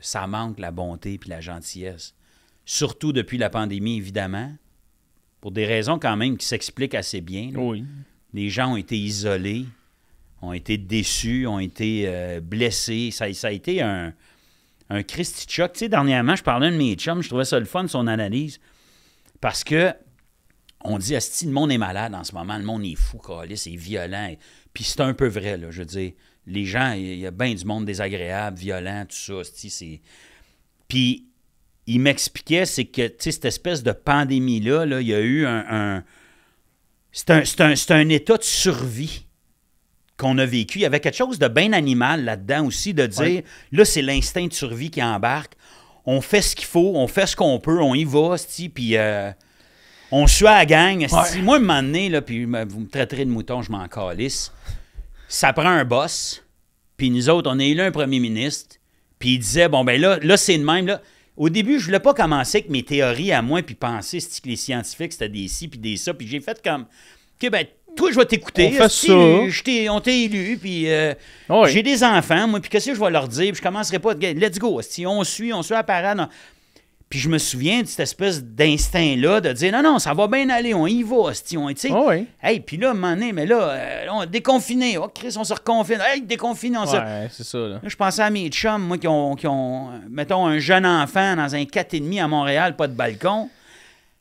ça manque la bonté puis la gentillesse. Surtout depuis la pandémie, évidemment. Pour des raisons quand même qui s'expliquent assez bien. Là. Oui. Les gens ont été isolés, ont été déçus, ont été blessés. Ça a été un Christy choc. Tu sais, dernièrement, je parlais de mes chums, je trouvais ça le fun, son analyse, parce que on dit, asti, le monde est malade en ce moment, le monde est fou, câlisse, c'est violent. Puis c'est un peu vrai, là, je veux dire. Les gens, il y a bien du monde désagréable, violent, tout ça, asti, c'est... Puis il m'expliquait, c'est que, tu sais, cette espèce de pandémie-là, là, il y a eu c'est un état de survie qu'on a vécu. Il y avait quelque chose de bien animal là-dedans aussi, de dire, là, c'est l'instinct de survie qui embarque. On fait ce qu'il faut, on fait ce qu'on peut, on y va, puis on suit à la gang. Moi, un moment donné, là, puis vous me traiterez de mouton, je m'en calisse. Ça prend un boss, puis nous autres, on a élu un premier ministre, puis il disait, bon, ben là c'est le même, là. Au début, je voulais pas commencer avec mes théories à moi, puis penser que les scientifiques, c'était des ci, puis des ça, puis j'ai fait comme, OK, ben, toi, je vais t'écouter. On fait ça. On t'a élu, puis j'ai des enfants, moi, puis qu'est-ce que je vais leur dire? Puis je commencerai pas, let's go, on suit la parade. Puis je me souviens de cette espèce d'instinct-là de dire, non, ça va bien aller, on y va, tu sais. Hey, puis là, à un moment donné, mais là, on déconfiné. Oh, Chris, on se reconfine. Hey, déconfiné, on se... Ouais, c'est ça, là. Là, je pensais à mes chums, moi, qui ont, mettons, un jeune enfant dans un 4,5 à Montréal, pas de balcon.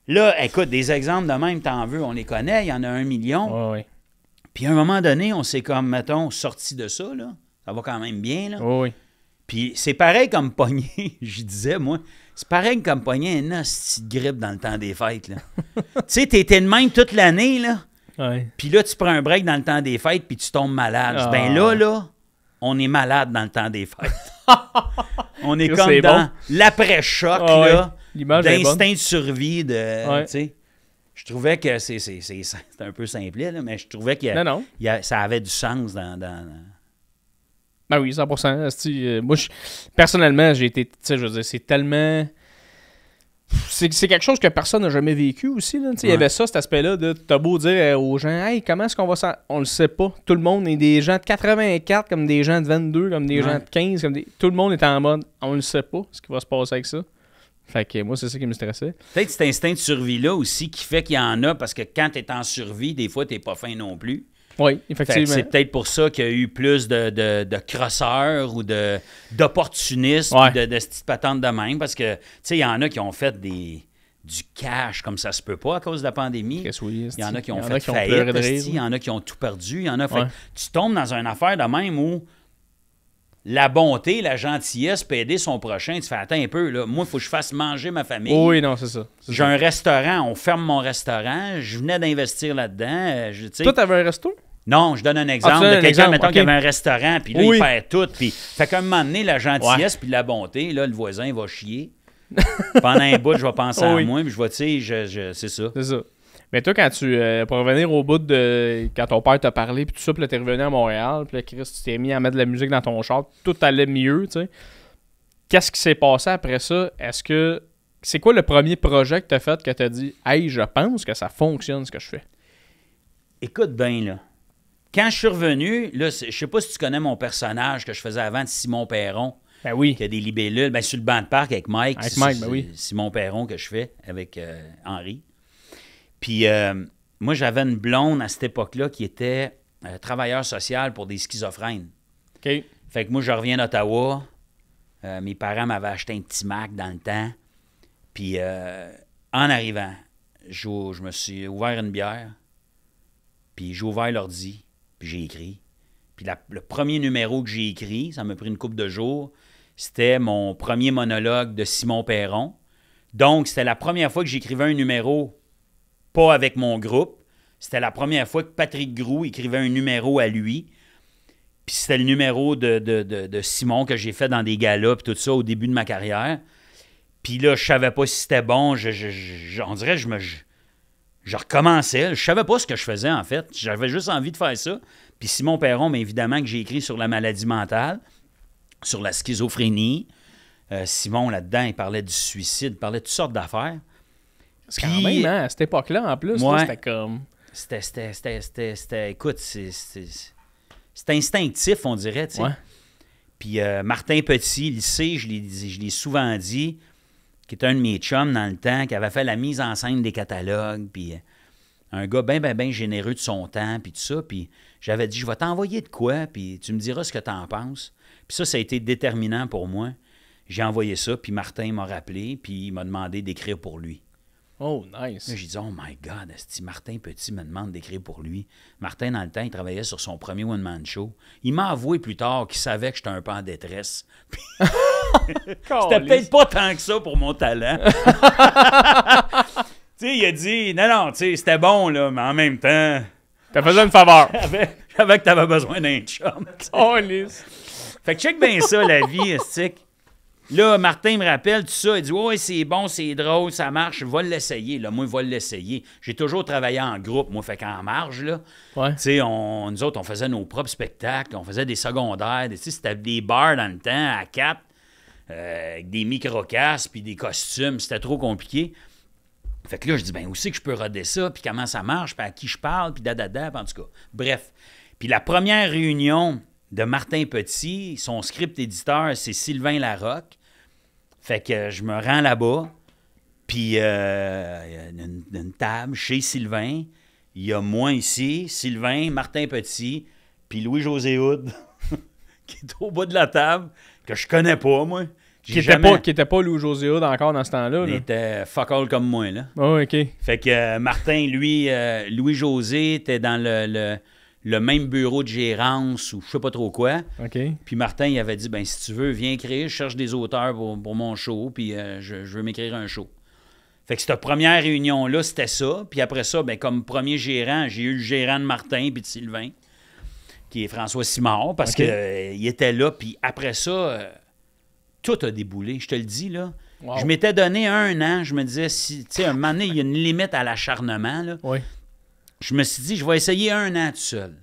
Là, écoute, des exemples de même, t'en veux, on les connaît, il y en a 1 million. Ouais. Puis à un moment donné, on s'est comme, mettons, sorti de ça, là. Ça va quand même bien, là. Oui. Puis c'est pareil comme pogner, je disais, moi, c'est pareil comme pogner un hostie de grippe dans le temps des fêtes, là. Tu sais, t'étais de même toute l'année, là. Ouais. Puis là, tu prends un break dans le temps des fêtes, puis tu tombes malade. Ben là, on est malade dans le temps des fêtes. On est comme dans l'après-choc, là, d'instinct de survie, tu sais. Je trouvais que c'est un peu simplet, là, mais je trouvais que ça avait du sens dans... Ben oui, 100%. Moi, personnellement, j'ai été... Tu sais, je veux dire, c'est tellement... C'est quelque chose que personne n'a jamais vécu aussi. Là. Il y avait ça, cet aspect-là de... T'as beau dire aux gens, « Hey, comment est-ce qu'on va s'en... » On le sait pas. Tout le monde est des gens de 84, comme des gens de 22, comme des gens de 15. Tout le monde est en mode, on le sait pas, ce qui va se passer avec ça. Fait que moi, c'est ça qui me stressait. Peut-être cet instinct de survie-là aussi qui fait qu'il y en a, parce que quand t'es en survie, des fois, t'es pas fin non plus. Oui, effectivement. C'est peut-être pour ça qu'il y a eu plus de crosseurs ou d'opportunistes ou de petites patentes de même. Parce que, tu sais, il y en a qui ont fait du cash comme ça se peut pas à cause de la pandémie. Il y en a qui ont fait faillite. Il y en a qui ont tout perdu. Il y en a fait... Tu tombes dans une affaire de même où la bonté, la gentillesse peut aider son prochain. Tu fais, attends un peu, là. Moi, il faut que je fasse manger ma famille. Oui, non, c'est ça. J'ai un restaurant. On ferme mon restaurant. Je venais d'investir là-dedans. Toi, t'avais un resto? Non, je donne un exemple de quelqu'un, mettons, qui avait un restaurant, puis là, il perd tout. Puis, fait qu'à un moment donné, la gentillesse puis la bonté, là, le voisin va chier. Pendant un bout, je vais penser à moi, puis je vais, tu sais, c'est ça. C'est ça. Mais toi, quand pour revenir au bout de... Quand ton père t'a parlé, puis tout ça, puis là, t'es revenu à Montréal, puis là, Chris, tu t'es mis à mettre de la musique dans ton char, tout allait mieux, tu sais. Qu'est-ce qui s'est passé après ça? C'est quoi le premier projet que t'as fait que t'as dit, hey, je pense que ça fonctionne, ce que je fais? Écoute bien, là. Quand je suis revenu, là, je sais pas si tu connais mon personnage que je faisais avant de Simon Perron. Ben oui. Qui a des libellules. Ben, sur le banc de parc avec Mike. Avec Mike, ben oui. Simon Perron que je fais avec Henri. Puis, moi, j'avais une blonde à cette époque-là qui était travailleur social pour des schizophrènes. OK. Fait que moi, je reviens d'Ottawa. Mes parents m'avaient acheté un petit Mac dans le temps. Puis, en arrivant, je me suis ouvert une bière. Puis, j'ai ouvert l'ordi. Puis j'ai écrit. Puis le premier numéro que j'ai écrit, ça m'a pris une couple de jours, c'était mon premier monologue de Simon Perron. Donc, c'était la première fois que j'écrivais un numéro, pas avec mon groupe. C'était la première fois que Patrick Groux écrivait un numéro à lui. Puis c'était le numéro de Simon que j'ai fait dans des galas puis tout ça au début de ma carrière. Puis là, je savais pas si c'était bon. On dirait que je recommençais. Je savais pas ce que je faisais, en fait. J'avais juste envie de faire ça. Puis Simon Perron, bien évidemment, que j'ai écrit sur la maladie mentale, sur la schizophrénie. Simon, là-dedans, il parlait du suicide, il parlait de toutes sortes d'affaires. C'est quand même, hein, à cette époque-là, en plus, ouais, c'était comme... Écoute, c'était instinctif, on dirait, tu sais. Ouais. Puis Martin Petit, lycée, je l'ai souvent dit, qui était un de mes chums dans le temps, qui avait fait la mise en scène des catalogues, puis un gars bien généreux de son temps, puis tout ça. Puis j'avais dit, je vais t'envoyer de quoi, puis tu me diras ce que t'en penses. Puis ça a été déterminant pour moi. J'ai envoyé ça, puis Martin m'a rappelé, puis il m'a demandé d'écrire pour lui. Oh, nice. Là, j'ai dit, oh my God, esti, Martin Petit me demande d'écrire pour lui. Martin, dans le temps, il travaillait sur son premier one-man show. Il m'a avoué plus tard qu'il savait que j'étais un peu en détresse. C'était peut-être pas tant que ça pour mon talent. Tu sais, il a dit, non, tu sais, c'était bon, là, mais en même temps... T'as fait une faveur. Je savais que t'avais besoin d'un chum. Oh, lisse. Fait que check bien ça, la vie, esti. Là, Martin me rappelle tout ça. Il dit, ouais, c'est bon, c'est drôle, ça marche. Va l'essayer. Là, moi, je vais l'essayer. J'ai toujours travaillé en groupe, moi, fait qu'en marge, là. Ouais. Tu sais, nous autres, on faisait nos propres spectacles, on faisait des secondaires. Tu sais, c'était des bars dans le temps, à 4, avec des micro-casques puis des costumes. C'était trop compliqué. Fait que là, je dis, ben, où c'est que je peux roder ça, puis comment ça marche, puis à qui je parle, puis dadada, en tout cas. Bref. Puis la première réunion de Martin Petit, son script éditeur, c'est Sylvain Larocque. Fait que je me rends là-bas, puis il y a une table chez Sylvain. Il y a moi ici, Sylvain, Martin Petit, puis Louis-José Hood, qui est au bout de la table, que je connais pas, moi. Qui était pas Louis-José Hood encore dans ce temps-là. Il était fuck all comme moi, là. Oh, OK. Fait que Martin, lui, Louis-José était dans le même bureau de gérance ou je sais pas trop quoi. OK. Puis Martin, il avait dit, ben si tu veux, viens écrire, je cherche des auteurs pour mon show, puis je veux m'écrire un show. Fait que cette première réunion-là, c'était ça. Puis après ça, ben comme premier gérant, j'ai eu le gérant de Martin puis de Sylvain, qui est François Simard, parce qu'il était là. Puis après ça, tout a déboulé, je te le dis, là. Wow. Je m'étais donné 1 an, je me disais, tu sais, un moment donné, il y a une limite à l'acharnement, là. Oui. Je me suis dit, je vais essayer 1 an tout seul.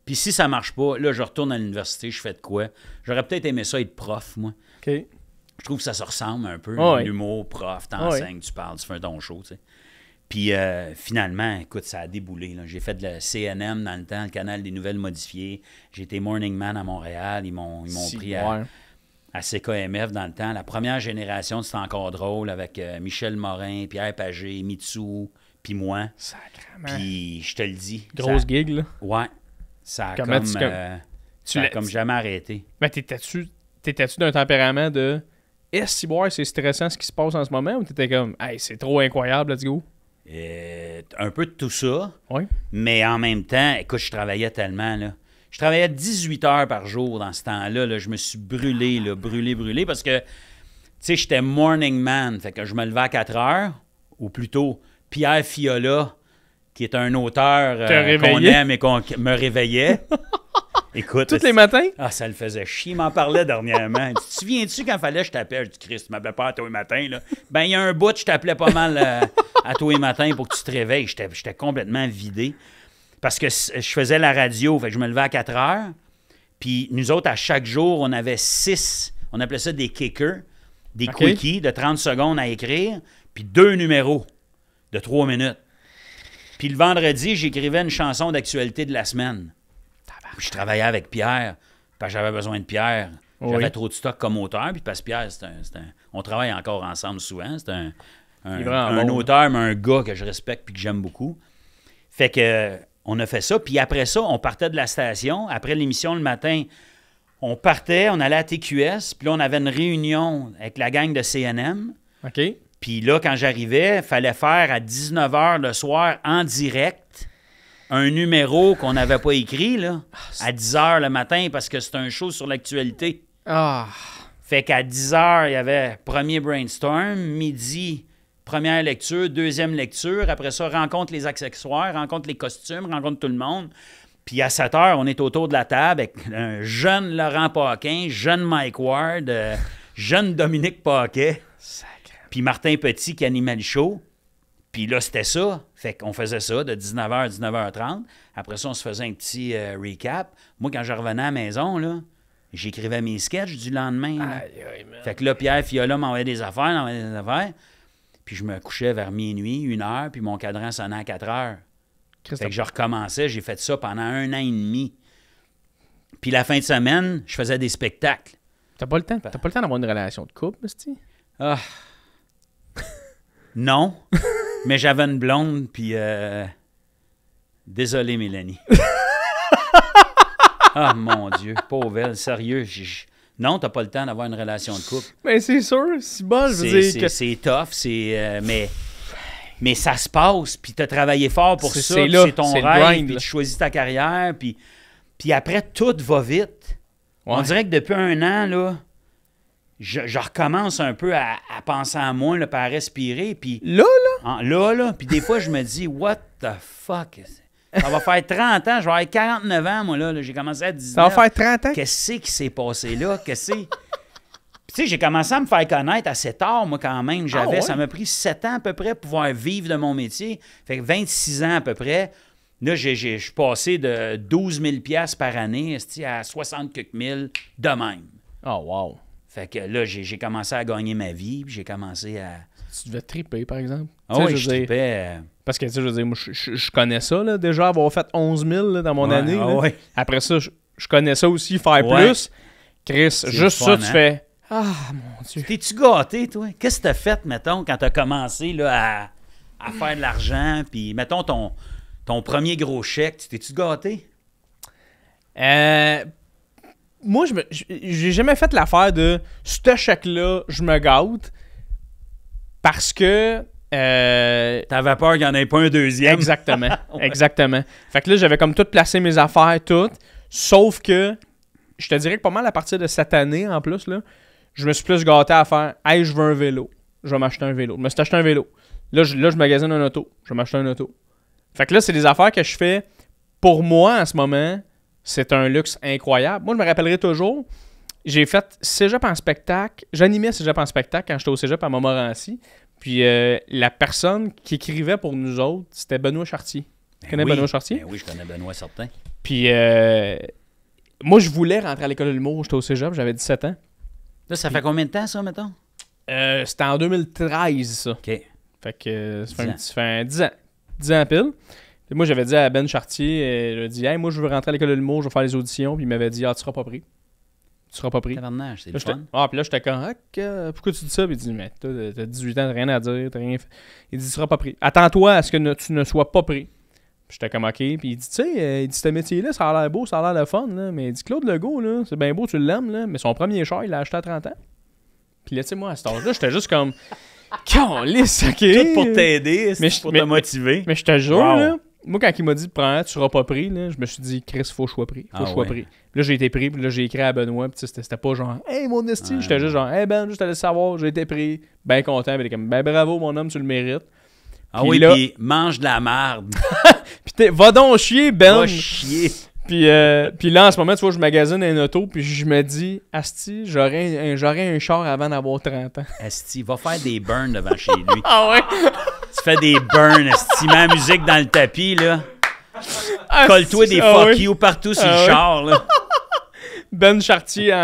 Puis si ça marche pas, là, je retourne à l'université, je fais de quoi? J'aurais peut-être aimé ça être prof, moi. OK. Je trouve que ça se ressemble un peu. Oh, l'humour, prof, t'enseignes, tu parles, tu fais un ton show, tu sais. Puis finalement, écoute, ça a déboulé. Là. J'ai fait de la CNM dans le temps, le canal des nouvelles modifiées. J'ai été Morning Man à Montréal. Ils m'ont pris à CKMF dans le temps. La première génération de C'est encore drôle avec Michel Morin, Pierre Pagé, Mitsou, puis moi. Sacrément. Puis je te le dis. Grosse gig, là. Ouais. Ça a comme jamais arrêté. Mais t'étais-tu d'un tempérament de est-ce que c'est stressant ce qui se passe en ce moment ou t'étais comme hey, c'est trop incroyable, let's go? Un peu de tout ça. Oui. Mais en même temps, écoute, je travaillais tellement, là. Je travaillais 18 heures par jour dans ce temps-là. Là. Je me suis brûlé, brûlé, parce que, tu sais, j'étais morning man. Fait que je me levais à 4 heures, ou plutôt Pierre Fiola, qui est un auteur qu'on aime et qu'on me réveillait. Écoute, tous les matins? Ah, ça le faisait chier. Il m'en parlait dernièrement. Tu te souviens-tu quand fallait que je t'appelle? Je dis, Christ, tu m'appelais pas à tous les matins, là. Ben, il y a un bout, je t'appelais pas mal à tous les matins pour que tu te réveilles. J'étais complètement vidé. Parce que je faisais la radio, fait que je me levais à 4 heures. Puis nous autres, à chaque jour, on avait 6, on appelait ça des kickers, des quickies de 30 secondes à écrire, puis 2 numéros de 3 minutes. Puis le vendredi, j'écrivais une chanson d'actualité de la semaine. Puis je travaillais avec Pierre, parce que j'avais besoin de Pierre. J'avais trop de stock comme auteur, puis parce que Pierre, on travaille encore ensemble souvent. C'est un auteur, mais un gars que je respecte puis que j'aime beaucoup. Fait que on a fait ça. Puis après ça, on partait de la station. Après l'émission le matin, on partait, on allait à TQS. Puis là, on avait une réunion avec la gang de CNM. OK. Puis là, quand j'arrivais, il fallait faire à 19h le soir, en direct, un numéro qu'on n'avait pas écrit, là, à 10h le matin, parce que c'est un show sur l'actualité. Ah! Fait qu'à 10 heures, il y avait premier brainstorm, midi, première lecture, deuxième lecture. Après ça, rencontre les accessoires, rencontre les costumes, rencontre tout le monde. Puis à 7 heures, on est autour de la table avec un jeune Laurent Paquin, jeune Mike Ward, jeune Dominique Paquet, puis Martin Petit qui animait le show. Puis là, c'était ça. Fait qu'on faisait ça de 19h à 19h30. Après ça, on se faisait un petit recap. Moi, quand je revenais à la maison, là, j'écrivais mes sketchs du lendemain. Fait que là, Pierre Fiola m'envoyait des affaires, Puis je me couchais vers minuit, 1h, puis mon cadran sonnait à 4h. Fait que je recommençais. J'ai fait ça pendant 1 an et demi. Puis la fin de semaine, je faisais des spectacles. T'as pas le temps d'avoir une relation de couple, Misty? Ah. Non. Mais j'avais une blonde, puis... Désolé, Mélanie. Ah, mon Dieu. Pauvre elle, sérieux. Non, t'as pas le temps d'avoir une relation de couple. Mais c'est sûr, c'est bon, je veux dire que... C'est tough, mais ça se passe, puis t'as travaillé fort pour ça, c'est ton rêve, puis tu choisis ta carrière, puis après, tout va vite. Ouais. On dirait que depuis 1 an, là, je recommence un peu à penser à moi, là, puis à respirer, puis... Là, puis des fois, je me dis, what the fuck? Ça va faire 30 ans, je vais avoir 49 ans, moi, là. J'ai commencé à 19. Ça va faire 30 ans? Qu'est-ce qui s'est passé là? Tu sais, j'ai commencé à me faire connaître assez tard, moi, quand même. Ça m'a pris 7 ans à peu près pour pouvoir vivre de mon métier. Fait que 26 ans à peu près. Là, je suis passé de 12 000 $ par année à 60 quelques mille de même. Oh, wow. Fait que là, j'ai commencé à gagner ma vie, puis j'ai commencé à... Tu devais triper, par exemple. Ah oui, je tripais... Parce que, tu sais, je veux dire, moi, je connais ça, là, déjà, avoir fait 11 000 là, dans mon année. Là. Ouais. Après ça, je connais ça aussi, faire plus. Chris, juste ça, tu fais... Ah, mon Dieu. T'es-tu gâté, toi? Qu'est-ce que t'as fait, mettons, quand t'as commencé là, à faire de l'argent, puis, mettons, ton premier gros chèque, t'es-tu gâté? Moi, j'ai jamais fait l'affaire de ce chèque-là, je me gâte, parce que... T'avais peur qu'il n'y en ait pas un deuxième. Exactement, exactement. Fait que là, j'avais comme tout placé mes affaires, sauf que, je te dirais que pas mal à partir de cette année, en plus, là, je me suis plus gâté à faire « Hey, je veux un vélo. Je vais m'acheter un vélo. » Je me suis acheté un vélo. Là, je magasine un auto. Je vais m'acheter un auto. Fait que là, c'est des affaires que je fais pour moi en ce moment. C'est un luxe incroyable. Moi, je me rappellerai toujours, j'ai fait cégep en spectacle. J'animais cégep en spectacle quand j'étais au cégep à Montmorency. Puis la personne qui écrivait pour nous autres, c'était Benoît Chartier. Tu connais Benoît Chartier? Oui, je connais Benoît, certain. Puis moi, je voulais rentrer à l'école de l'humour. J'étais au cégep, j'avais 17 ans. Là, ça fait combien de temps, ça, mettons? C'était en 2013, ça. OK. Fait que ça fait 10 ans. 10 ans pile. Puis moi, j'avais dit à Ben Chartier, je dit, hey, moi, je veux rentrer à l'école de l'humour, je veux faire les auditions. Puis il m'avait dit, ah, tu seras pas pris. Tu seras pas pris. C'est le fun. Puis là, j'étais comme, pourquoi tu dis ça? Puis il dit, mais t'as 18 ans, t'as rien à dire, t'as rien fait. Il dit, tu seras pas pris. Attends-toi à ce que tu ne sois pas pris. Puis j'étais comme, OK. Puis il dit, tu sais, ce métier-là, ça a l'air beau, ça a l'air de fun, là. Mais il dit, Claude Legault, là, c'est bien beau, tu l'aimes, là. Mais son premier char, il l'a acheté à 30 ans. Puis là, tu sais, moi, à cet âge-là, j'étais juste comme, calisse, OK. Tout pour t'aider, pour te motiver. Mais je te jure, là. Moi, quand il m'a dit, prends, tu seras pas pris, là, je me suis dit, Chris, faut que je sois pris. Faut que je sois pris. Là, j'ai été pris, puis là, j'ai écrit à Benoît, puis c'était pas genre, hey, mon esti, j'étais juste genre, hey, Ben, juste à le savoir, j'ai été pris. Ben content, puis il est comme, ben bravo, mon homme, tu le mérites. Ah puis oui, là, puis mange de la merde. Puis va donc chier, Ben. Va chier. Puis là, en ce moment, tu vois, je magasine un auto, puis je me dis, asti, j'aurais un char avant d'avoir 30 ans. Asti, va faire des burns devant chez lui. Ah ouais? Tu fais des burns, asti, mets la musique dans le tapis, là. Colle-toi des fuck you partout sur le char, là. Ben Chartier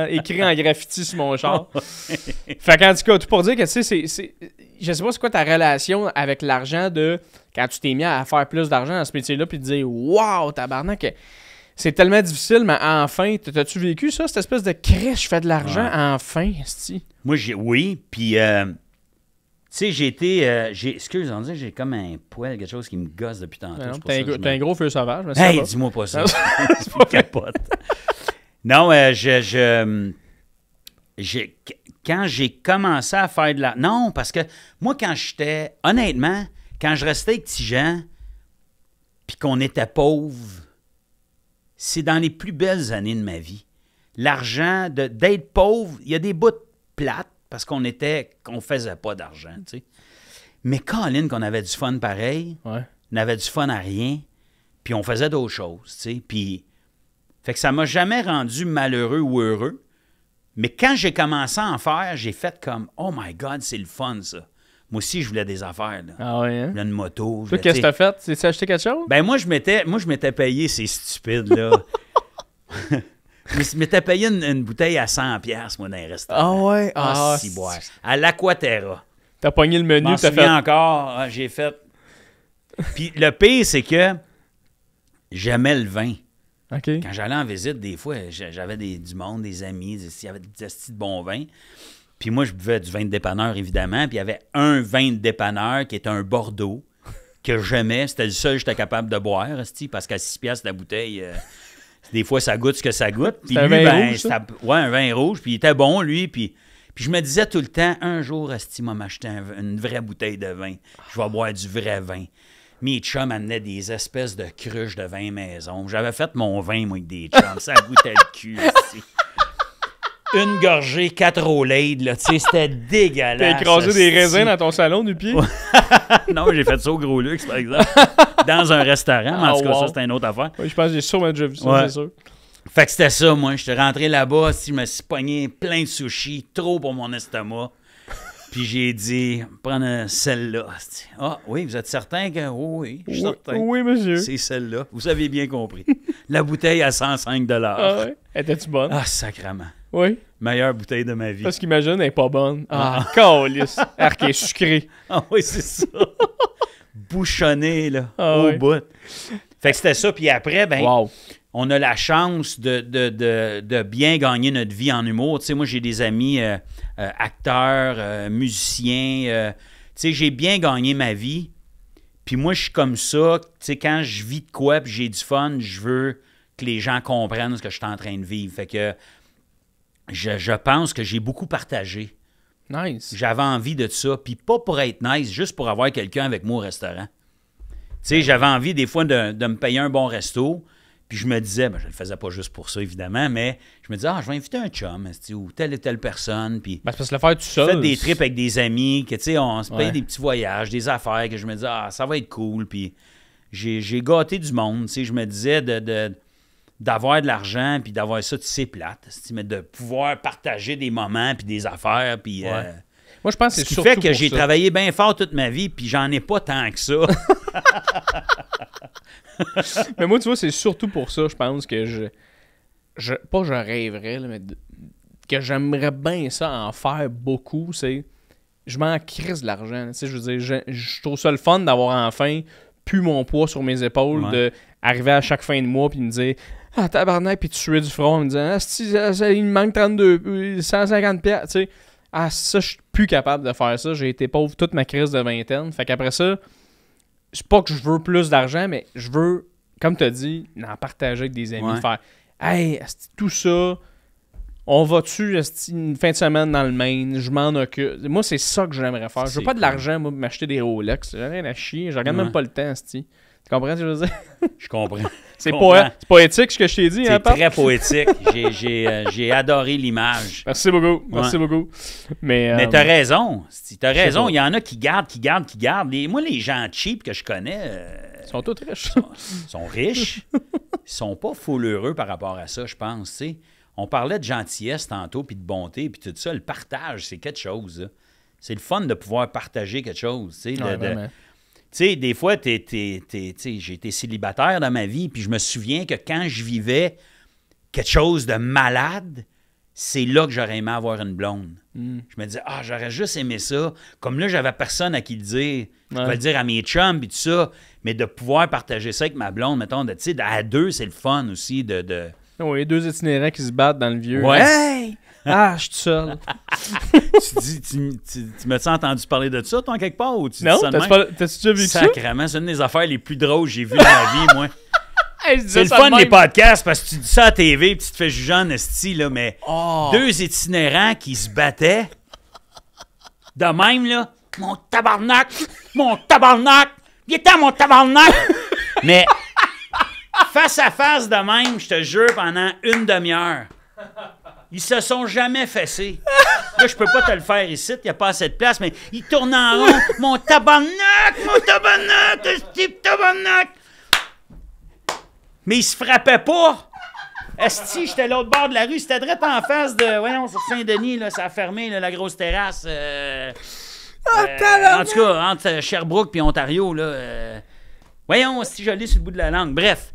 écrit en graffiti sur mon char. Fait qu'en tout cas, tout pour dire que, tu sais, je sais pas c'est quoi ta relation avec l'argent de quand tu t'es mis à faire plus d'argent dans ce métier-là, puis te dire, wow, tabarnak, c'est tellement difficile, mais enfin, t'as-tu vécu ça, cette espèce de crèche, je fais de l'argent, enfin, esti? Moi, oui, puis, tu sais, j'ai été, excuse, on dirait que j'ai comme un poil, quelque chose qui me gosse depuis tantôt. T'as un gros feu sauvage, mais hey, dis-moi pas ça. C'est pas capote. Non, quand j'ai commencé à faire de la... Non, parce que moi, honnêtement, quand je restais avec Tijan, puis qu'on était pauvres, c'est dans les plus belles années de ma vie. l'argent, d'être pauvre, il y a des bouts plates parce qu'on faisait pas d'argent, tu sais. Mais Colin, qu'on avait du fun pareil, on avait du fun à rien, puis on faisait d'autres choses, tu sais. Puis, fait que ça m'a jamais rendu malheureux ou heureux. Mais quand j'ai commencé à en faire, j'ai fait comme « Oh my God, c'est le fun, ça! » Moi aussi, je voulais des affaires, là. Ah ouais, hein? Je voulais une moto. Toi, qu'est-ce que t'as fait? Tu acheté quelque chose? Ben moi, je m'étais payé ces stupides-là. Je m'étais payé une bouteille à 100$, moi, dans les restaurants. Ah ouais? Ah, si boire. À l'Aquaterra. T'as pogné le menu, t'as fait... encore, j'ai fait... Puis le pire, c'est que j'aimais le vin. Okay. Quand j'allais en visite, des fois, j'avais du monde, des amis, il y avait des astis de bon vin. Puis moi, je buvais du vin de dépanneur, évidemment. Puis il y avait un vin de dépanneur qui était un Bordeaux que j'aimais. C'était le seul que j'étais capable de boire, parce qu'à 6$ la bouteille... des fois, ça goûte ce que ça goûte. Puis lui, un vin rouge, un vin rouge. Puis il était bon, lui. Puis je me disais tout le temps, un jour, Asti m'a acheté une vraie bouteille de vin. Je vais boire du vrai vin. Mes chums amenaient des espèces de cruches de vin maison. J'avais fait mon vin, moi, avec des chums. Ça goûtait le cul, Asti. Une gorgée, 4 eau laid, là. Tu sais, c'était dégueulasse. T'as écrasé des raisins dans ton salon du pied? Non, j'ai fait ça au Gros Luxe, par exemple. Dans un restaurant. Mais en tout cas, ça, c'était une autre affaire. Oui, je pense que j'ai sûrement déjà vu ça, c'est sûr. Fait que c'était ça, moi. J'étais rentré là-bas, je me suis pogné plein de sushis, trop pour mon estomac. Puis j'ai dit, prendre celle-là. Ah, oui, vous êtes certain que... oui, je suis certain. Oui, monsieur. C'est celle-là. Vous avez bien compris. La bouteille à 105$. Ah ouais? Était-tu bonne? Ah, sacrément. Oui. Meilleure bouteille de ma vie. Parce qu'imagine, elle n'est pas bonne. Ah, câlisse. Arc est sucré. Ah oui, c'est ça. Bouchonné, là, au bout. Fait que c'était ça. Puis après, ben... Wow. On a la chance de bien gagner notre vie en humour. Tu sais, moi, j'ai des amis acteurs, musiciens. Tu sais, j'ai bien gagné ma vie. Puis moi, je suis comme ça. Tu sais, quand je vis de quoi puis j'ai du fun, je veux que les gens comprennent ce que je suis en train de vivre. Fait que je pense que j'ai beaucoup partagé. Nice. J'avais envie de ça. Puis pas pour être nice, juste pour avoir quelqu'un avec moi au restaurant. Tu sais, j'avais envie des fois de me payer un bon resto. Puis je me disais, je ne le faisais pas juste pour ça, évidemment, mais je me disais, je vais inviter un chum, ou telle et telle personne. Puis c'est parce que le faire tout seul. Fait des trips avec des amis, que tu sais, on se paye des petits voyages, des affaires, que je me disais, ça va être cool. Puis j'ai gâté du monde, tu sais, je me disais d'avoir de l'argent, puis d'avoir ça, tu sais, plate, mais de pouvoir partager des moments, puis des affaires, puis... Moi, je pense que c'est ce qui surtout fait que pour j'ai ça. travaillé bien fort toute ma vie, puis j'en ai pas tant que ça. Mais moi, tu vois, c'est surtout pour ça, je pense que pas je rêverais, là, mais que j'aimerais bien ça en faire beaucoup, c'est... Je m'en crisse de l'argent. Tu sais, je veux dire, je trouve ça le fun d'avoir enfin plus mon poids sur mes épaules, d'arriver à chaque fin de mois puis me dire « Ah, tabarnak! » puis de suer du front en me disant « Ah, il me manque 150$. » Tu sais, ah, ça, je suis plus capable de faire ça. J'ai été pauvre toute ma crise de vingtaine. Fait qu'après ça, c'est pas que je veux plus d'argent, mais je veux, comme tu as dit, en partager avec des amis, faire « Hey, tout ça, on va-tu une fin de semaine dans le Maine, je m'en occupe. » Moi, c'est ça que j'aimerais faire. Je veux pas de l'argent, moi, m'acheter des Rolex. J'ai rien à chier. Je regarde même pas le temps, c'ti. Tu comprends ce que je veux dire? Je comprends. C'est poétique ce que je t'ai dit. C'est très poétique. J'ai adoré l'image. Merci beaucoup. Merci beaucoup. Mais t'as raison. T'as raison. Il y en a qui gardent. Moi, les gens cheap que je connais... Ils sont tous riches. Sont riches. Ils sont pas full heureux par rapport à ça, je pense. T'sais. On parlait de gentillesse tantôt, puis de bonté, puis tout ça. Le partage, c'est quelque chose. Là. C'est le fun de pouvoir partager quelque chose. Tu sais, des fois, j'ai été célibataire dans ma vie, puis je me souviens que quand je vivais quelque chose de malade, c'est là que j'aurais aimé avoir une blonde. Je me disais, j'aurais juste aimé ça. Comme là, j'avais personne à qui le dire. Je pouvais le dire à mes chums, puis tout ça. Mais de pouvoir partager ça avec ma blonde, mettons, à deux, c'est le fun aussi de... Oui, deux itinérants qui se battent dans le vieux. Ouais. Hey! Je suis tout seul. Tu m'as-tu entendu parler de ça, toi, quelque part? Ou tu non, dis ça de même? T'as-tu déjà vu ça? Sacrément, c'est une des affaires les plus drôles que j'ai vues dans ma vie, moi. Hey, c'est le fun des podcasts parce que tu dis ça à la TV et tu te fais juger en esti, là, mais deux itinérants qui se battaient de même, là. Mon tabarnak! Viens-t'en, mon tabarnak! Mais face à face de même, je te jure, pendant une demi-heure. Ils se sont jamais fessés. Là, je peux pas te le faire ici, il n'y a pas assez de place, mais ils tournent en rond. Mon tabarnak, Steve tabarnak! Mais ils se frappaient pas. Esti, j'étais à l'autre bord de la rue, c'était direct en face de... Voyons, sur Saint-Denis, là, ça a fermé, là, la grosse terrasse. En tout cas, entre Sherbrooke et Ontario, là... voyons, si je l'ai sur le bout de la langue. Bref.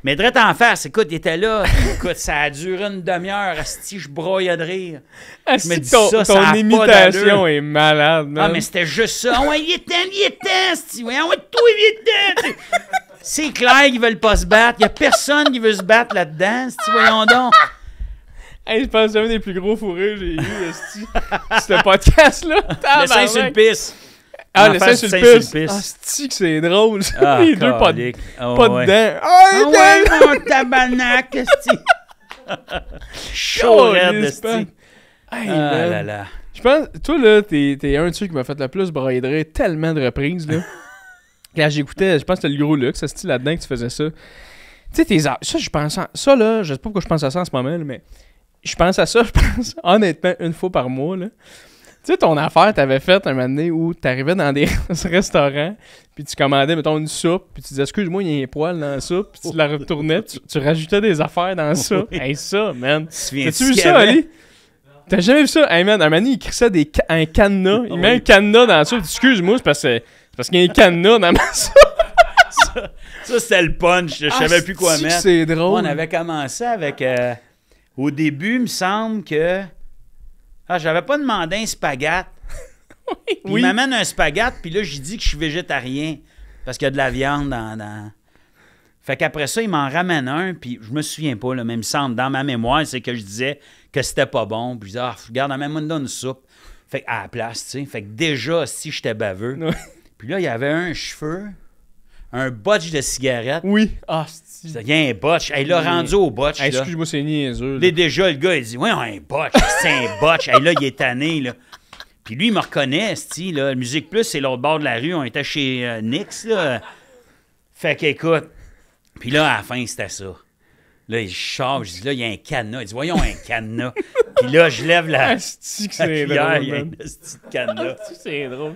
Mais direct en face, écoute, il était là. Écoute, ça a duré une demi-heure. Asti, je broyais de rire. Je me dis ton imitation est malade, man. Ah, mais c'était juste ça. Ah ouais, il est asti. Ouais, toi, il est c'est clair qu'ils veulent pas se battre. Il y a personne qui veut se battre là-dedans. Asti, voyons donc. Hey, je pense que c'est un des plus gros fourrés que j'ai eu, asti. Ce podcast-là. Le Saint-Sulpice. Ah, le Saint-Sulpice. Ah, c'est-tu que c'est drôle, ça? Ah, les deux, pas de ouais. dents. Ah ouais, mon tabarnak, esti. Chaud, esti. Hey, ah là là. Je pense, toi, là, t'es un de ceux qui m'a fait le plus brailler de rire tellement de reprises, là. Quand j'écoutais, je pense que c'était le gros luxe, c'est là-dedans que tu faisais ça. Tu sais, ça, je pense ça, là, je sais pas pourquoi je pense à ça en ce moment, là, mais je pense à ça, je pense, honnêtement, une fois par mois, là. Tu sais, ton affaire, t'avais fait un moment donné où t'arrivais dans des restaurants, puis tu commandais, mettons, une soupe, puis tu disais, excuse-moi, il y a un poil dans la soupe, puis tu la retournais, tu rajoutais des affaires dans ça. Hey, ça, man. T'as-tu vu ça, Ali? T'as jamais vu ça? Hey, man, un moment donné, il crissait un cadenas, il met un cadenas dans la soupe, excuse-moi, c'est parce qu'il y a un cadenas dans ma soupe. Ça, c'était le punch, je savais plus quoi mettre. C'est drôle. On avait commencé avec, au début, il me semble que... Ah, j'avais pas demandé un spaghette. Oui. Il m'amène un spaghette, puis là, j'ai dit que je suis végétarien parce qu'il y a de la viande dans... Fait qu'après ça, il m'en ramène un, puis je me souviens pas, là, mais il me semble, dans ma mémoire, c'est que je disais que c'était pas bon. Puis je disais, regarde, amène-moi une soupe. Fait qu'à la place, tu sais. Fait que déjà, si j'étais baveux. Oui. Puis là, il y avait un cheveu, un botch de cigarette. Oui. Ah, il y a un botch. Il l'a rendu au botch. Hey, excuse-moi, c'est niaiseux. Là, déjà, le gars, il dit, ouais, un botch. C'est un botch. Hey, là, il est tanné, là. Puis lui, il me reconnaît, c'ti, là. Musique Plus, c'est l'autre bord de la rue. On était chez Nix, là. Fait qu'écoute. Puis là, à la fin, c'était ça. Là, il charge. Je dis, là, il y a un cadenas. Il dit, voyons, un cadenas. Puis là, je lève la cuillère. Il y a un petit cadenas. C'est drôle.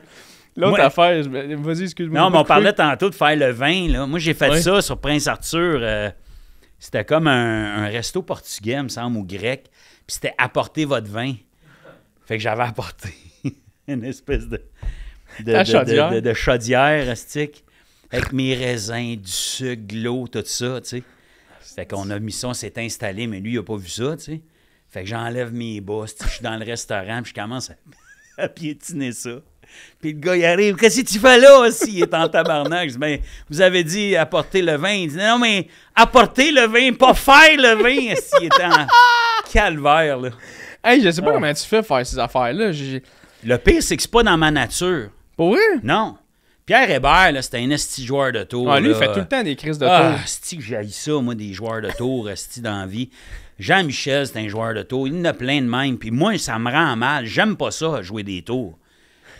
L'autre affaire, vas-y, excuse-moi. Non, mais on parlait tantôt de faire le vin, là. Moi, j'ai fait ça sur Prince-Arthur. C'était comme un resto portugais, me semble, ou grec. Puis c'était apporter votre vin. Fait que j'avais apporté une espèce de chaudière rustique avec mes raisins, du sucre, de l'eau, tout ça, tu sais. Fait qu'on a mis ça, on s'est installé, mais lui, il a pas vu ça, tu sais. Fait que j'enlève mes bas, je suis dans le restaurant, puis je commence à piétiner ça. Puis le gars, il arrive. Qu'est-ce que tu fais là aussi? Il est en tabarnak. Je dis, ben, vous avez dit apporter le vin. Il dit, non, mais apporter le vin, pas faire le vin. Il est en calvaire, là. Hey, je sais pas comment tu fais faire ces affaires-là. Le pire, c'est que c'est pas dans ma nature. Pour vrai? Non. Pierre Hébert, là, c'était un esti joueur de tour. Ah, lui, là. Il fait tout le temps des crises de tour. Ah, esti que j'haïs ça, moi, des joueurs de tour, esti dans la vie. Jean-Michel, c'est un joueur de tour. Il en a plein de même. Puis moi, ça me rend mal. J'aime pas ça, jouer des tours.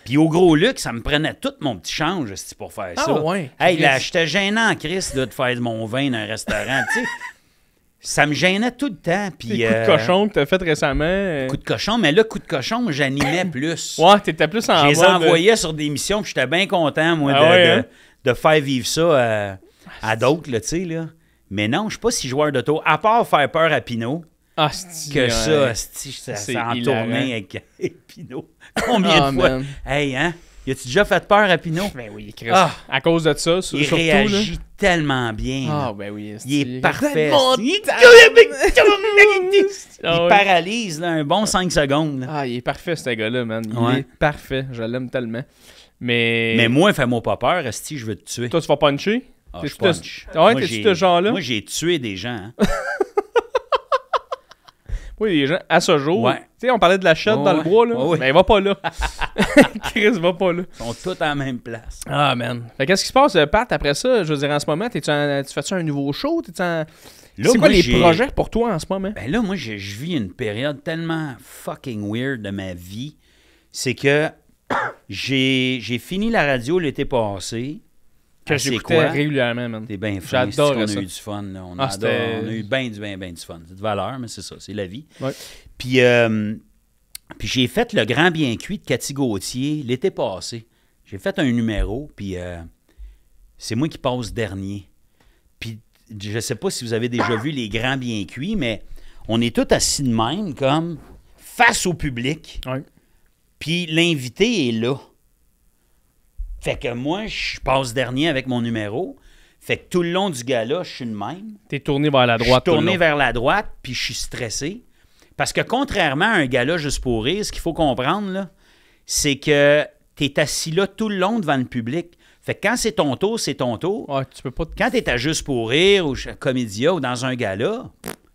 Puis au Gros Luc, ça me prenait tout mon petit change pour faire ça. Ah ouais. Hey, là, j'étais gênant, Chris, là, de faire mon vin dans un restaurant. Tu sais, ça me gênait tout le temps. Puis les coups de cochon que t'as fait récemment. Coup de cochon, mais là, coup de cochon, j'animais plus. Ouais, t'étais plus en mode... Je les envoyais sur des missions, puis j'étais bien content, moi, de faire vivre ça à d'autres, là, tu sais, là. Mais non, je suis pas si joueur de tour, à part faire peur à Pinot. Ah, que ça en tournait avec Pinot. Combien de fois? Man. Hey, hein? Y a-tu déjà fait peur à Pinot? Ben oui, Chris. À cause de ça, surtout. Il réagit tellement bien. Ah, ben oui. Il est parfait. Il paralyse là, un bon 5 secondes. Là. Ah, il est parfait, ce gars-là, man. Il est parfait. Je l'aime tellement. Mais moi, fais-moi pas peur, Esti, je veux te tuer. Toi, tu vas puncher? Ah, je punch. Ouais, t'es-tu ce genre-là? Moi, j'ai tué des gens, hein. Oui, les gens, à ce jour, tu sais, on parlait de la chatte dans le bois, là, mais il va pas là. Chris va pas là. Ils sont tous à la même place. Ah, man. Fait qu'est-ce qui se passe, Pat, après ça? Je veux dire, en ce moment, tu fais-tu un nouveau show? C'est quoi les projets pour toi en ce moment? Ben là, moi, je vis une période tellement fucking weird de ma vie. C'est que j'ai fini la radio l'été passé. Que j'écoutais régulièrement, man. T'es bien fin. J'adore ça. On a eu du fun. Là. On a eu bien du fun. C'est de valeur, mais c'est ça, c'est la vie. Ouais. Puis j'ai fait le Grand Bien Cuit de Cathy Gauthier l'été passé. J'ai fait un numéro, puis c'est moi qui passe dernier. Puis je sais pas si vous avez déjà vu les Grands Bien Cuits, mais on est tous assis de même, comme face au public. Ouais. Puis l'invité est là. Fait que moi, je passe dernier avec mon numéro. Fait que tout le long du gala, je suis de même. T'es tourné vers la droite. Je suis tourné vers la droite, puis je suis stressé. Parce que contrairement à un gala juste pour rire, ce qu'il faut comprendre, là, c'est que t'es assis là tout le long devant le public. Fait que quand c'est ton tour, c'est ton tour. Ouais, tu peux pas Quand t'es à Juste pour rire ou à Comédia ou dans un gala,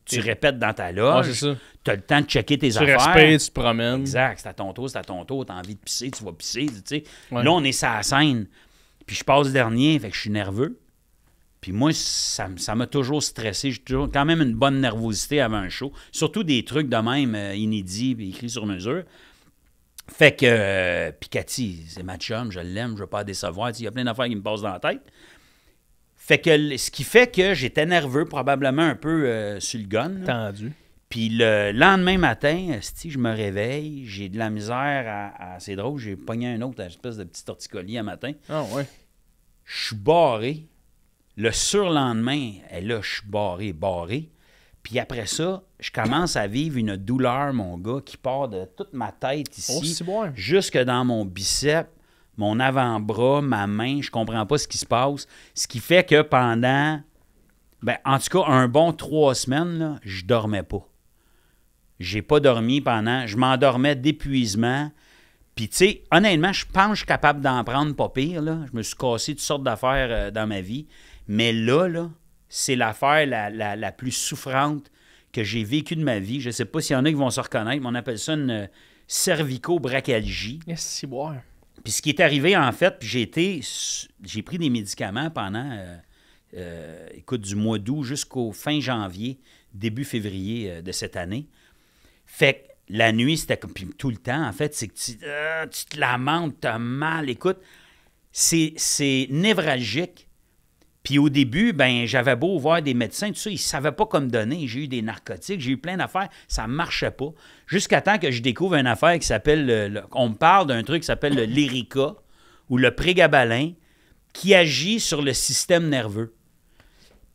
tu répètes dans ta loge. Ouais, c'est ça. Tu as le temps de checker tes affaires. Tu respires, tu te promènes. Exact. C'est à ton tour, tu as envie de pisser, tu vas pisser. Tu sais. Ouais. Là, on est sur la scène. Puis je passe dernier, fait que je suis nerveux. Puis moi, ça m'a toujours stressé. J'ai toujours quand même une bonne nervosité avant un show. Surtout des trucs de même inédits et écrits sur mesure. Fait que, puis Cathy, c'est ma chum, je l'aime, je veux pas la décevoir. Il y a plein d'affaires qui me passent dans la tête. Fait que, ce qui fait que j'étais nerveux, probablement un peu sur le gun. Là. Tendu. Puis le lendemain matin, je me réveille, j'ai de la misère à c'est drôle, j'ai pogné un autre espèce de petit torticolis un matin. Ah ouais. Je suis barré. Le surlendemain, là, je suis barré. Puis après ça, je commence à vivre une douleur, mon gars, qui part de toute ma tête ici, jusque dans mon biceps, mon avant-bras, ma main. Je comprends pas ce qui se passe. Ce qui fait que pendant, en tout cas, un bon 3 semaines, là, je dormais pas. J'ai pas dormi pendant... Je m'endormais d'épuisement. Puis, tu sais, honnêtement, je pense que je suis capable d'en prendre pas pire. Là. Je me suis cassé toutes sortes d'affaires dans ma vie. Mais là, c'est l'affaire la plus souffrante que j'ai vécue de ma vie. Je sais pas s'il y en a qui vont se reconnaître, mais on appelle ça une cervico-brachyalgie. Yes, c'est bon. Puis ce qui est arrivé, en fait, puis j'ai pris des médicaments pendant, du mois d'août jusqu'au fin janvier, début février de cette année. Fait que la nuit, c'était comme... Puis tout le temps, en fait, c'est que tu te lamentes, t'as mal. Écoute, c'est névralgique. Puis au début, j'avais beau voir des médecins, tout ça, ils ne savaient pas quoi me donner. J'ai eu des narcotiques, j'ai eu plein d'affaires, ça ne marchait pas. Jusqu'à temps que je découvre une affaire qui s'appelle... on me parle d'un truc qui s'appelle le Lyrica ou le prégabalin qui agit sur le système nerveux.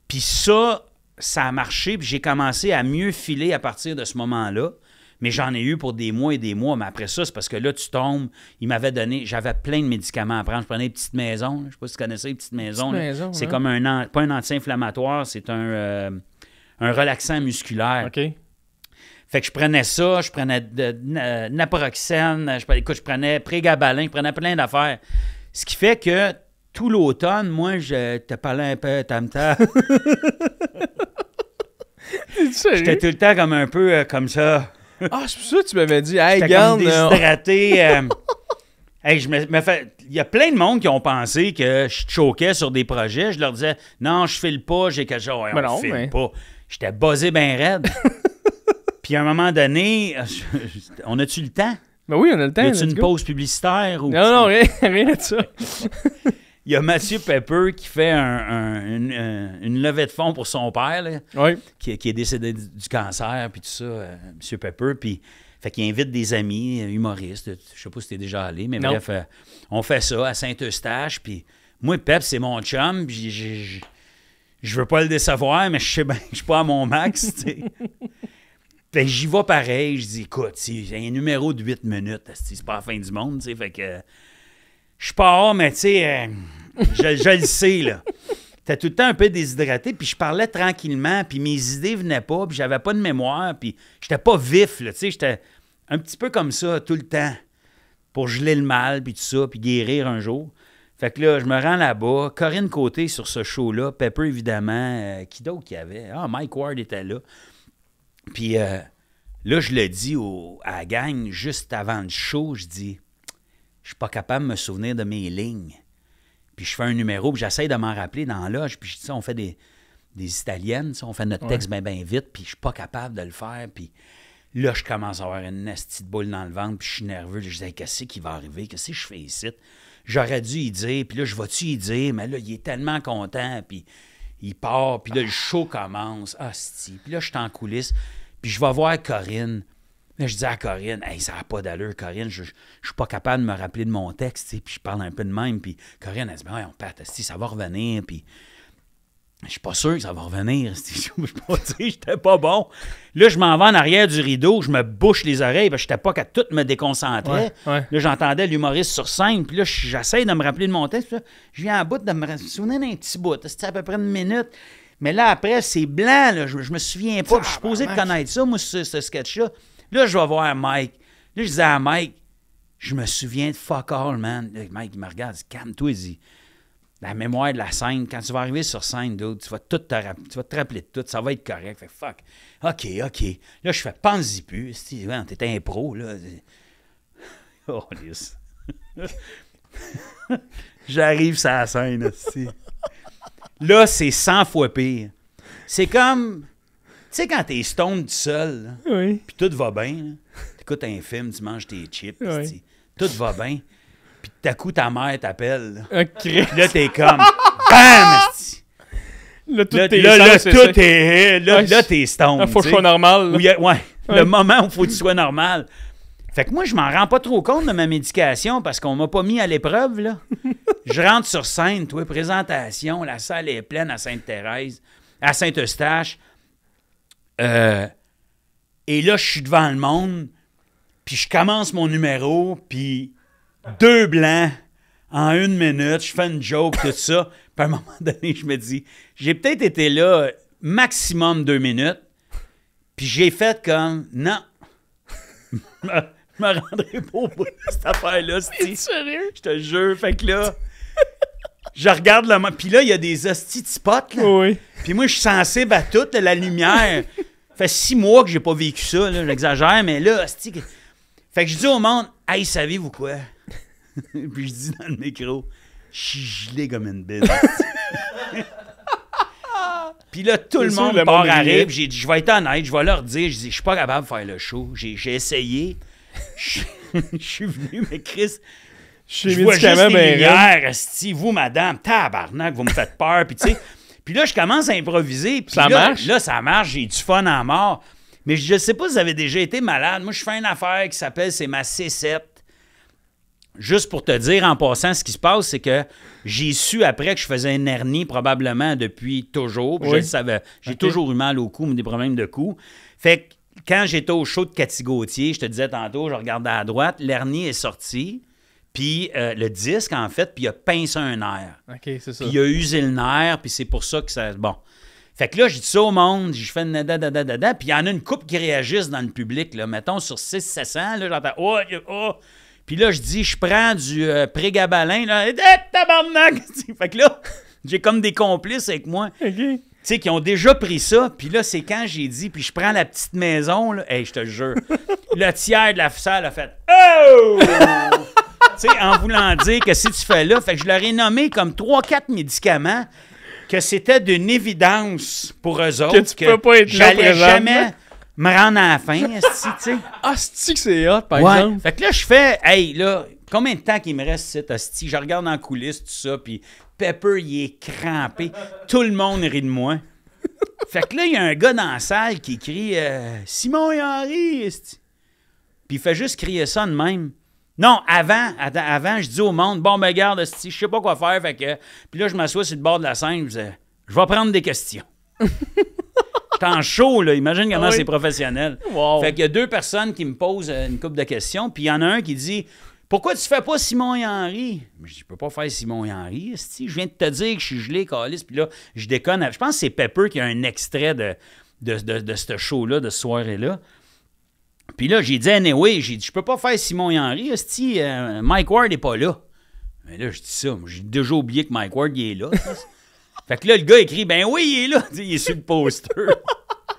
Puis ça a marché, puis j'ai commencé à mieux filer à partir de ce moment-là. Mais j'en ai eu pour des mois et des mois. Mais après ça, c'est parce que là, tu tombes. Il m'avait donné... J'avais plein de médicaments à prendre. Je prenais des petites maisons. Je ne sais pas si tu connaissais les petites maisons. C'est comme pas un anti-inflammatoire, c'est un relaxant musculaire. OK. Fait que je prenais ça, je prenais naproxène, je prenais prégabalin, je prenais plein d'affaires. Ce qui fait que tout l'automne, moi, je te parlais un peu tam-tam. J'étais tout le temps comme un peu comme ça. Ah, c'est pour ça que tu m'avais dit, hey, j'étais garde. Comme déshydraté. Hey, il y a plein de monde qui ont pensé que je choquais sur des projets. Je leur disais, non, je file pas, j'ai quelque chose. On file pas. J'étais buzzé bien raide. Puis à un moment donné, on a-tu le temps? Ben oui, on a le temps. Y a-tu une pause publicitaire? Ou non, rien de ça. Il y a Mathieu Pepper qui fait une levée de fonds pour son père, là, qui est décédé du cancer, puis tout ça, M. Pepper. Puis, fait qu'il invite des amis humoristes. Je sais pas si t'es déjà allé, mais bref, on fait ça à Saint-Eustache. Puis moi, Pep, c'est mon chum, puis je veux pas le décevoir, mais je sais bien que je suis pas à mon max, tu sais. Fait que j'y vais pareil. Je dis, écoute, j'ai un numéro de 8 minutes, c'est pas la fin du monde, tu sais, fait que... Je pars, mais tu sais, je le sais, là. J'étais tout le temps un peu déshydraté, puis je parlais tranquillement, puis mes idées venaient pas, puis j'avais pas de mémoire, puis j'étais pas vif, là, tu sais, j'étais un petit peu comme ça tout le temps, pour geler le mal, puis tout ça, puis guérir un jour. Fait que là, je me rends là-bas, Corinne Côté sur ce show-là, Pepper, évidemment, qui d'autre qu'il y avait? Ah, Mike Ward était là. Puis là, je le dis à la gang, juste avant le show, je dis... Je suis pas capable de me souvenir de mes lignes. Puis je fais un numéro, puis j'essaie de m'en rappeler dans la loge. Puis je dis, on fait des italiennes, on fait notre texte bien vite, puis je suis pas capable de le faire. Puis là, je commence à avoir une petite boule dans le ventre, puis je suis nerveux. Je dis, qu'est-ce qui va arriver? Qu'est-ce que je fais ici? j'aurais dû y dire, puis là, je vais-tu y dire, mais là, il est tellement content, puis il part, puis là, le show commence. Hostie. Puis là, je suis en coulisses, puis je vais voir Corinne. Là, je dis à Corinne, « Hey, ça n'a pas d'allure, Corinne, je suis pas capable de me rappeler de mon texte, tu sais, puis je parle un peu de même, puis Corinne, elle dit, ben ouais, on pète, ça va revenir, puis je suis pas sûr que ça va revenir, je peux dire, j'étais pas bon. Là, je m'en vais en arrière du rideau, je me bouche les oreilles, parce que j'étais pas qu'à tout me déconcentrer. Ouais. Là, j'entendais l'humoriste sur scène, puis là, j'essaie de me rappeler de mon texte, puis là, je viens en bout de me souvenir d'un petit bout, c'était à peu près une minute. Mais là, après, c'est blanc, là, je me souviens pas, je suis supposé de connaître ça, moi, ce sketch-là. Là, je vais voir Mike. Là, je disais à Mike, je me souviens de fuck all, man. Là, Mike, il me regarde, il dit, calme-toi, il dit, la mémoire de la scène, quand tu vas arriver sur scène, dude, tu vas te rappeler de tout, ça va être correct. Fait fuck. OK. Là, je fais, pense-y plus. T'étais un pro, là. Oh, lisse. J'arrive sur la scène, aussi. Là, c'est 100 fois pire. C'est comme... Tu sais, quand t'es stone tout seul, puis tout va bien, t'écoutes un film, tu manges tes chips, tout va bien, puis tout à coup, ta mère t'appelle. Puis là, t'es comme, BAM! Là, t'es stone. Là, faut que je sois normal. Le moment où il faut que tu sois normal. Fait que moi, je m'en rends pas trop compte de ma médication parce qu'on m'a pas mis à l'épreuve, là. Je rentre sur scène, présentation, la salle est pleine à Sainte-Thérèse, à Saint-Eustache. Et là, je suis devant le monde, puis je commence mon numéro, puis 2 blancs en 1 minute, je fais une joke, tout ça. Puis à un moment donné, je me dis, j'ai peut-être été là maximum 2 minutes, puis j'ai fait comme, non, je me rendrai pas au bout de cette affaire-là. C'est sérieux? Je te jure, fait que là... Je regarde le... Puis là, il y a des hosties de spots, là. Oui. Puis moi, je suis sensible à tout, la lumière. Ça fait 6 mois que j'ai pas vécu ça, là, j'exagère, mais là, hostie... Fait que je dis au monde, « Hey, savez-vous quoi? » Puis je dis dans le micro, « Je suis gelé comme une bille. » Puis là, tout le monde part à rire. Puis j'ai dit, je vais être honnête, je vais leur dire, je dis, je suis pas capable de faire le show. J'ai essayé. Je suis venu, mais Chris... Je vois juste les lumières, vous, madame, tabarnak, vous me faites peur, puis tu sais. Puis là, je commence à improviser, puis ça marche? Là, ça marche, j'ai du fun en mort. Mais je sais pas si vous avez déjà été malade. Moi, je fais une affaire qui s'appelle, c'est ma C7. Juste pour te dire, en passant, ce qui se passe, c'est que j'ai su après que je faisais une hernie, probablement depuis toujours, puis je le savais. J'ai toujours eu mal au cou, mais des problèmes de cou. Fait que quand j'étais au show de Cathy Gauthier, je te disais tantôt, je regardais à droite, l'hernie est sortie. Puis le disque, en fait, puis il a pincé un nerf. OK, c'est ça. Puis il a usé le nerf, puis c'est pour ça que ça... Bon. Fait que là, je dis ça au monde, je fais da, puis il y en a une couple qui réagissent dans le public, là. Mettons, sur 600-700, là, j'entends « Oh! » Puis là, je dis, je prends du prégabalin, là, « Tabarnak! » Fait que là, j'ai comme des complices avec moi. OK. Tu sais, qui ont déjà pris ça, puis là, c'est quand j'ai dit, puis je prends la petite maison, là, hey, je te jure, le tiers de la salle a fait « Oh! » Tu sais, en voulant dire que si tu fais là, fait que je leur ai nommé comme 3-4 médicaments que c'était d'une évidence pour eux autres que peux pas être là j'allais jamais me rendre à la fin, tu sais. Ah, c'est-tu que c'est hot, par exemple? Fait que là, je fais, hey, là, combien de temps qu'il me reste, cet hostie? Je regarde en coulisses, tout ça, puis Pepper, il est crampé. Tout le monde rit de moi. Fait que là, il y a un gars dans la salle qui crie « Simon et Henri! » Puis il fait juste crier ça de même. Non, avant, je dis au monde, bon, ben, regarde, je sais pas quoi faire, fait que... Puis là, je m'assois sur le bord de la scène, je vais prendre des questions. J'étais en show, là, imagine comment c'est professionnel. Wow. Fait qu'il y a 2 personnes qui me posent une couple de questions, puis il y en a un qui dit, pourquoi tu fais pas Simon et Henri? Je dis, je peux pas faire Simon et Henri, je viens de te dire que je suis gelé, câlisse, puis là, je déconne. Je pense que c'est Pepper qui a un extrait de ce show-là, de ce soirée-là. Puis là, j'ai dit, anyway, j'ai dit, je peux pas faire Simon et Henri, Mike Ward n'est pas là. Mais là, je dis ça, j'ai déjà oublié que Mike Ward, il est là. Fait que là, le gars écrit, ben oui, il est là. Il est sur le poster.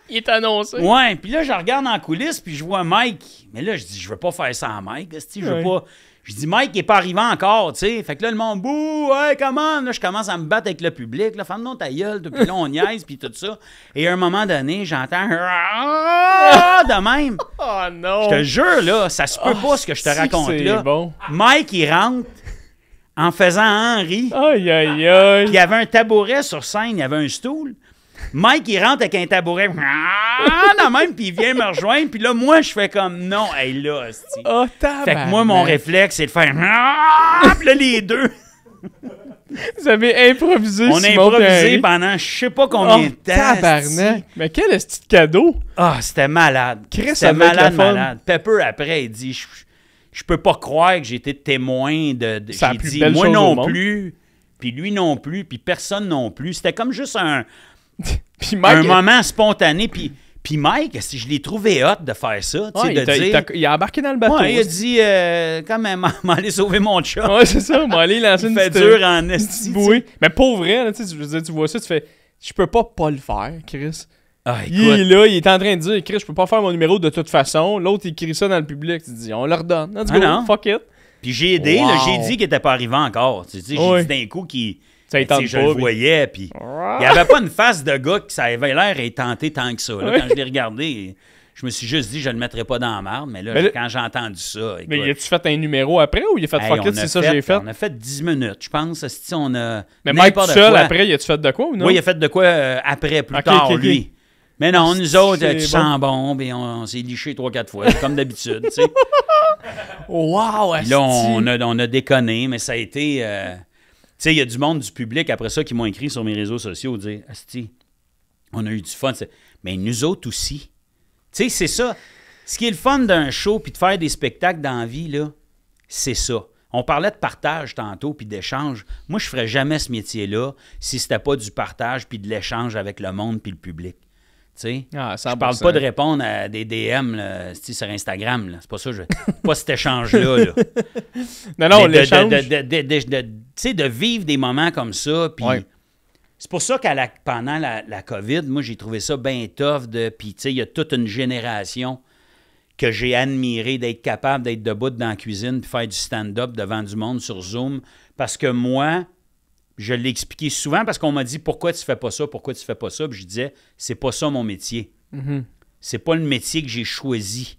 Il est annoncé. Ouais, puis là, je regarde en coulisses, puis je vois Mike. Mais là, je dis, je veux pas faire ça à Mike. Je veux pas. Je dis, Mike, il est pas arrivé encore, tu sais. Fait que là, le monde, bouh, hey, comment? Là, je commence à me battre avec le public. Là, ferme-nous ta gueule. Puis là, on niaise, puis tout ça. Et à un moment donné, j'entends de même. Oh non! Je te jure, là, ça se peut pas ce que je te raconte là. Bon. Mike, il rentre en faisant Henri. Aïe, aïe, aïe. Puis il y avait un tabouret sur scène, il y avait un stool. Mike, il rentre avec un tabouret. Non, même, puis il vient me rejoindre. Puis là, moi, je fais comme non, hey, là, hostie. Oh, tabarnak. Fait que moi, mon réflexe, c'est de faire. Puis là, les deux. Vous avez improvisé. On a improvisé pendant je sais pas combien de temps. Tabarnak. Mais quel est-ce de cadeau? Ah, c'était malade. C'était malade. Pepper, après, il dit je peux pas croire que j'ai été témoin de j'ai dit, moi non plus, puis lui non plus, puis personne non plus. C'était comme juste un moment spontané, puis Mike, je l'ai trouvé hot de faire ça. Il a embarqué dans le bateau. Ouais, il a dit, quand même, m'aller sauver mon chat. Ouais, c'est ça, m'aller lancer une petite dur en esti. Mais pour vrai, tu vois ça, tu fais, je peux pas le faire, Chris. Ah, il est là, il est en train de dire, Chris, je peux pas faire mon numéro de toute façon. L'autre, il écrit ça dans le public. Tu dis, on leur donne. Let's go, fuck it. Puis j'ai aidé, là, j'ai dit qu'il était pas arrivé encore. J'ai dit d'un coup qu'il... je le voyais, puis il n'y avait pas une face de gars qui ça avait l'air d'être tenté tant que ça. Là, quand je l'ai regardé, je me suis juste dit je ne le mettrais pas dans la merde, mais là, quand j'ai entendu ça... Écoute, mais y a-tu fait un numéro après ou il a fait fuck it, c'est ça que j'ai fait? On a fait 10 minutes, je pense. Si on a mais Mike tout seul, après, il a-tu fait de quoi ou non? Oui, il a fait de quoi après, plus tard, lui. Mais non, nous autres, tu sens bon, puis on s'est liché 3-4 fois, comme d'habitude, tu sais. Wow! Puis là, on a déconné, mais ça a été... tu sais, il y a du monde du public après ça qui m'ont écrit sur mes réseaux sociaux dire « Asti, on a eu du fun. » Mais nous autres aussi. Tu sais, c'est ça. Ce qui est le fun d'un show puis de faire des spectacles dans la vie, là, c'est ça. On parlait de partage tantôt puis d'échange. Moi, je ferais jamais ce métier-là si c'était pas du partage puis de l'échange avec le monde puis le public. Tu sais, je parle pas de répondre à des DM là, sur Instagram. Là. C'est pas ça. Pas cet échange-là. Là. Non, l'échange. Tu sais, de vivre des moments comme ça. Puis c'est pour ça qu'à pendant la COVID, moi, j'ai trouvé ça bien tough. Puis, tu sais, il y a toute une génération que j'ai admiré d'être capable d'être debout dans la cuisine puis faire du stand-up devant du monde sur Zoom. Parce que moi... Je l'ai expliqué souvent parce qu'on m'a dit « Pourquoi tu fais pas ça? Pourquoi tu fais pas ça? » Puis je disais « C'est pas ça mon métier. C'est pas le métier que j'ai choisi. »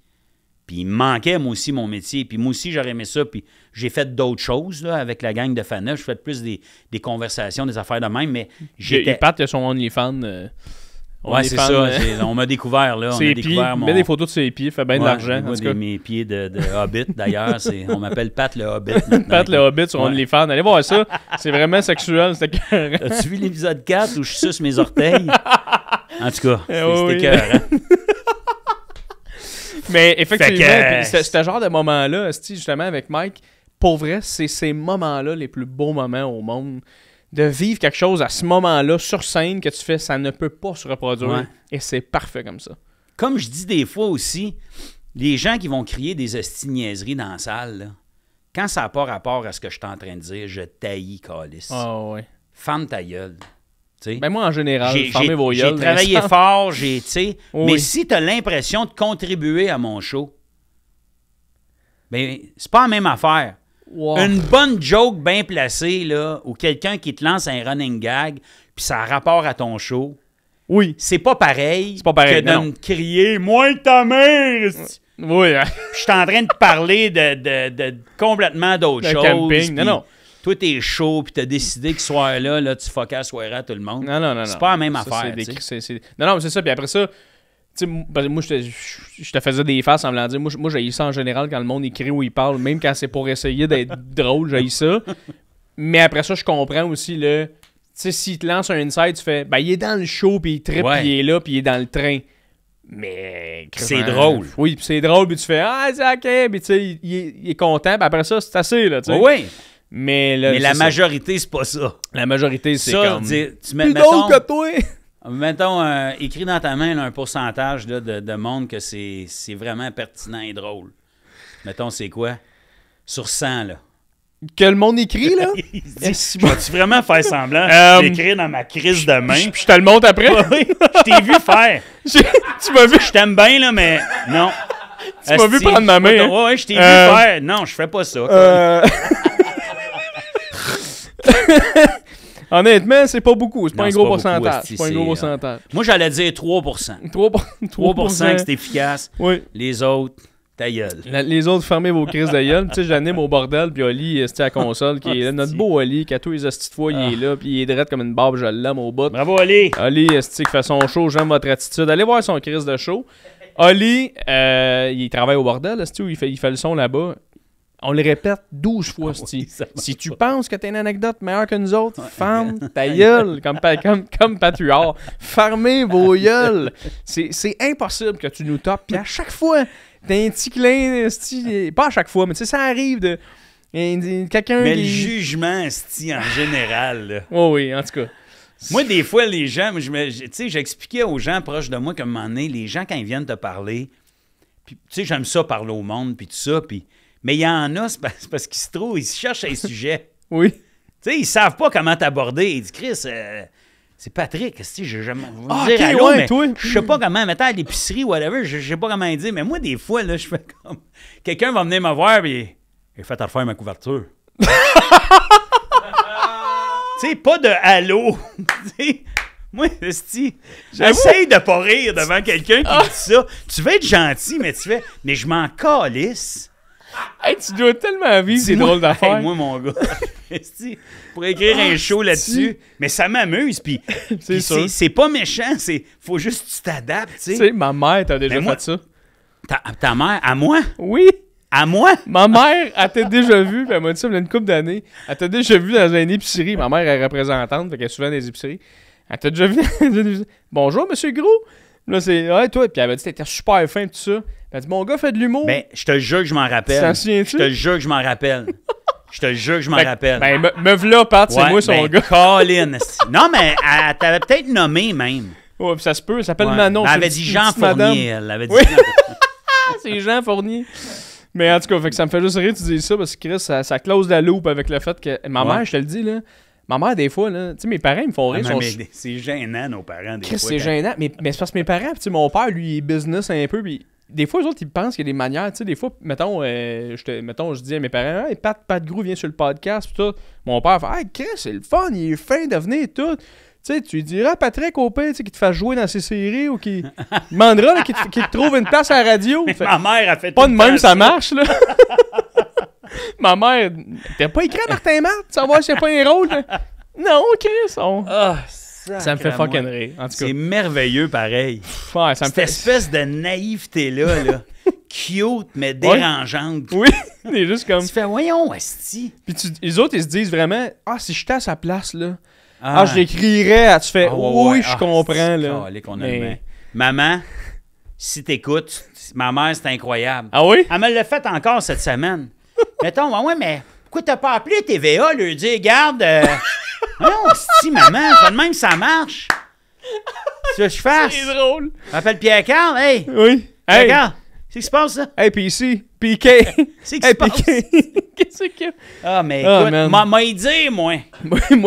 Puis il me manquait, moi aussi, mon métier. Puis moi aussi, j'aurais aimé ça. Puis j'ai fait d'autres choses là, avec la gang de Fana. Je fais plus des conversations, des affaires de même. Mais j'étais... Pat, il a son OnlyFans. Ouais, c'est ça. On m'a découvert, là. Ses pieds. Mets des photos de ses pieds, fait bien de l'argent. Mes pieds de Hobbit, d'ailleurs. On m'appelle Pat le Hobbit. Pat le Hobbit sur OnlyFans. Allez voir ça. C'est vraiment sexuel. As-tu vu l'épisode 4 où je suce mes orteils? En tout cas, c'était écœurant. Mais effectivement, ce genre de moment-là, justement, avec Mike, pour vrai, c'est ces moments-là les plus beaux moments au monde. De vivre quelque chose à ce moment-là, sur scène, que tu fais, ça ne peut pas se reproduire. Ouais. Et c'est parfait comme ça. Comme je dis des fois aussi, les gens qui vont crier des hosties-niaiseries dans la salle, là, quand ça n'a pas rapport à ce que je suis en train de dire, je taillis, câlisse. Ah ouais. Ferme ta gueule. T'sais? Ben moi, en général, fermez vos gueules. J'ai travaillé fort, mais si tu as l'impression de contribuer à mon show, ben c'est pas la même affaire. Wow. Une bonne joke bien placée, là, ou quelqu'un qui te lance un running gag, puis ça a rapport à ton show. Oui. C'est pas pareil, que de me crier « Moins que ta mère! » Oui. Je suis en train de parler de complètement d'autres choses. Camping. Non. Toi, t'es chaud, puis t'as décidé que ce soir-là, tu fuckais la soirée à tout le monde. Non. C'est pas la même affaire. Non, c'est ça. Puis après ça... Tu sais, moi, je te faisais des faces en me disant, moi j'haïs ça en général quand le monde écrit ou il parle, même quand c'est pour essayer d'être drôle, j'haïs ça. Mais après ça, je comprends aussi, tu sais, s'il te lance un inside, tu fais, ben, il est dans le show, puis il trippe, puis il est là, puis il est dans le train. Mais... C'est drôle. Oui, puis c'est drôle, puis tu fais, ah, c'est ok, puis tu sais, il est content, puis après ça, c'est assez, là, tu sais. Oui. Mais la majorité, c'est pas ça. La majorité, c'est ça, comme... Tu mets, drôle que toi! Mettons, écris dans ta main là, un pourcentage là, de monde que c'est vraiment pertinent et drôle. Mettons, c'est quoi? Sur 100, là. Que le monde écrit, là? Vas-tu vraiment faire semblant d'écrire dans ma crise de main? Puis je te le montre après? Oui, je t'ai vu faire. Tu m'as vu? Je t'aime bien, là, mais non. Tu m'as vu prendre ma main, hein? Oui, je t'ai vu faire. Non, je fais pas ça. Honnêtement, c'est pas beaucoup. C'est pas un gros pourcentage. C'est pas un gros pourcentage. Moi, j'allais dire 3%. 3% que c'est efficace. Oui. Les autres, Ta gueule. Les autres, fermez vos crises de gueule. Tu sais, j'anime au bordel, puis Oli, c'est à la console, qui est là. Notre beau Oli, qui a tous les hosties de fois, il est là, puis il est drette comme une barbe, je l'aime au bout. Bravo, Oli! Oli, qui fait son show, j'aime votre attitude. Allez voir son crise de show. Oli, il travaille au bordel, où il fait le son là-bas. On le répète 12 fois, oui, si tu penses que t'as une anecdote meilleure que nous autres, ferme ta gueule, comme Patruard. Fermez vos gueules. C'est impossible que tu nous topes. Puis à chaque fois, t'as un petit clin, pas à chaque fois, mais tu sais, ça arrive de... quelqu'un mais qui... le jugement, en général, là. Oh oui, en tout cas. Moi, des fois, les gens, tu sais, j'expliquais aux gens proches de moi qu'à un moment donné, les gens, quand ils viennent te parler, puis tu sais, j'aime ça parler au monde, puis tout ça, puis... Mais il y en a, c'est parce qu'ils se trouvent, ils se cherchent un sujet. Oui. Tu sais, ils savent pas comment t'aborder. Ils disent, Chris, c'est Patrick, j'ai jamais... OK, allô, ouais, toi. Je sais pas comment, mettons à l'épicerie ou whatever, je sais pas comment dire. Mais moi, des fois, là, je fais comme... Quelqu'un va venir me voir, puis il fait à refaire ma couverture. Tu sais, pas de allô. Moi, j'essaye de pas rire devant quelqu'un qui dit ça. Tu veux être gentil, mais tu fais... Mais je m'en calisse. Hey, tu dois tellement vivre ces drôles d'affaires. Hey, moi, mon gars, pour écrire un show là-dessus, mais ça m'amuse, puis c'est pas méchant, faut juste que tu t'adaptes, tu sais. Ma mère t'a déjà fait ça. Ta mère, à moi? Oui. À moi? Ma mère, elle t'a déjà vu, puis elle m'a dit ça il y a une couple d'années, elle t'a déjà vu dans une épicerie. Ma mère est représentante, fait qu'elle est souvent dans les épiceries. Elle t'a déjà vu dans une épicerie. Bonjour, monsieur Gros. Là, c'est, ouais, toi, puis elle m'a dit, t'étais super fin, tout ça. Elle a dit, mon gars fait de l'humour. Ben, je te jure que je m'en rappelle. Je te jure que je m'en rappelle. Je te jure que je m'en rappelle. Ben, me v'là, Pat, c'est moi son gars. Colin. Non, mais elle t'avait peut-être nommé même. Ouais, puis ça se peut, elle s'appelle Manon. Elle avait dit Jean Fournier, elle avait dit. C'est Jean Fournier. Mais en tout cas, fait que ça me fait juste rire que tu dises ça, parce que Chris, ça close la loupe avec le fait que. Ma mère, je te le dis, là. Ma mère, des fois, là, tu sais, mes parents, ils me font rire. C'est gênant, nos parents, des fois. C'est gênant, mais c'est parce que mes parents, tu sais, mon père, lui, il est business un peu, puis des fois, eux autres, ils pensent qu'il y a des manières, tu sais, des fois, mettons, je dis à mes parents, hey, Pat Gros vient sur le podcast, pis tout. Mon père fait, hey, Chris, c'est le fun, il est fin de venir, tout. Tu sais, tu lui diras à Patrick au pire, tu sais, qu'il te fasse jouer dans ses séries ou qu'il demandera qu'il te trouve une place à la radio. Fait, ma mère a fait pas de même, ça marche, là. Ma mère, t'as pas écrit à Martin Matt, savoir s'il n'y a pas un rôle, là? Non, Chris, ça me fait fucking rire. En tout cas. C'est merveilleux, pareil. Ouais, ça me Cette espèce de naïveté-là, là, cute, mais dérangeante. Oui, c'est juste comme... Tu fais, voyons, esti. Puis les autres, ils se disent vraiment, si j'étais à sa place, là, je l'écrirais. Tu fais, oui, je comprends, là. Mais... Maman, si t'écoutes, ma mère, c'est incroyable. Ah oui? Elle me l'a fait encore cette semaine. Mettons, ouais, mais pourquoi t'as pas appelé TVA, lui dire, regarde... Non, si, maman, c'est de même que ça marche. Tu veux que je fasse? C'est drôle. M'appelle Pierre-Carl, hey! Oui. Pierre-Carl, c'est ce qui se passe, ça? Hey, puis ici, Piqué. C'est ce qui se passe? Qu'est-ce que... Ah, mais écoute, m'a dit, moi.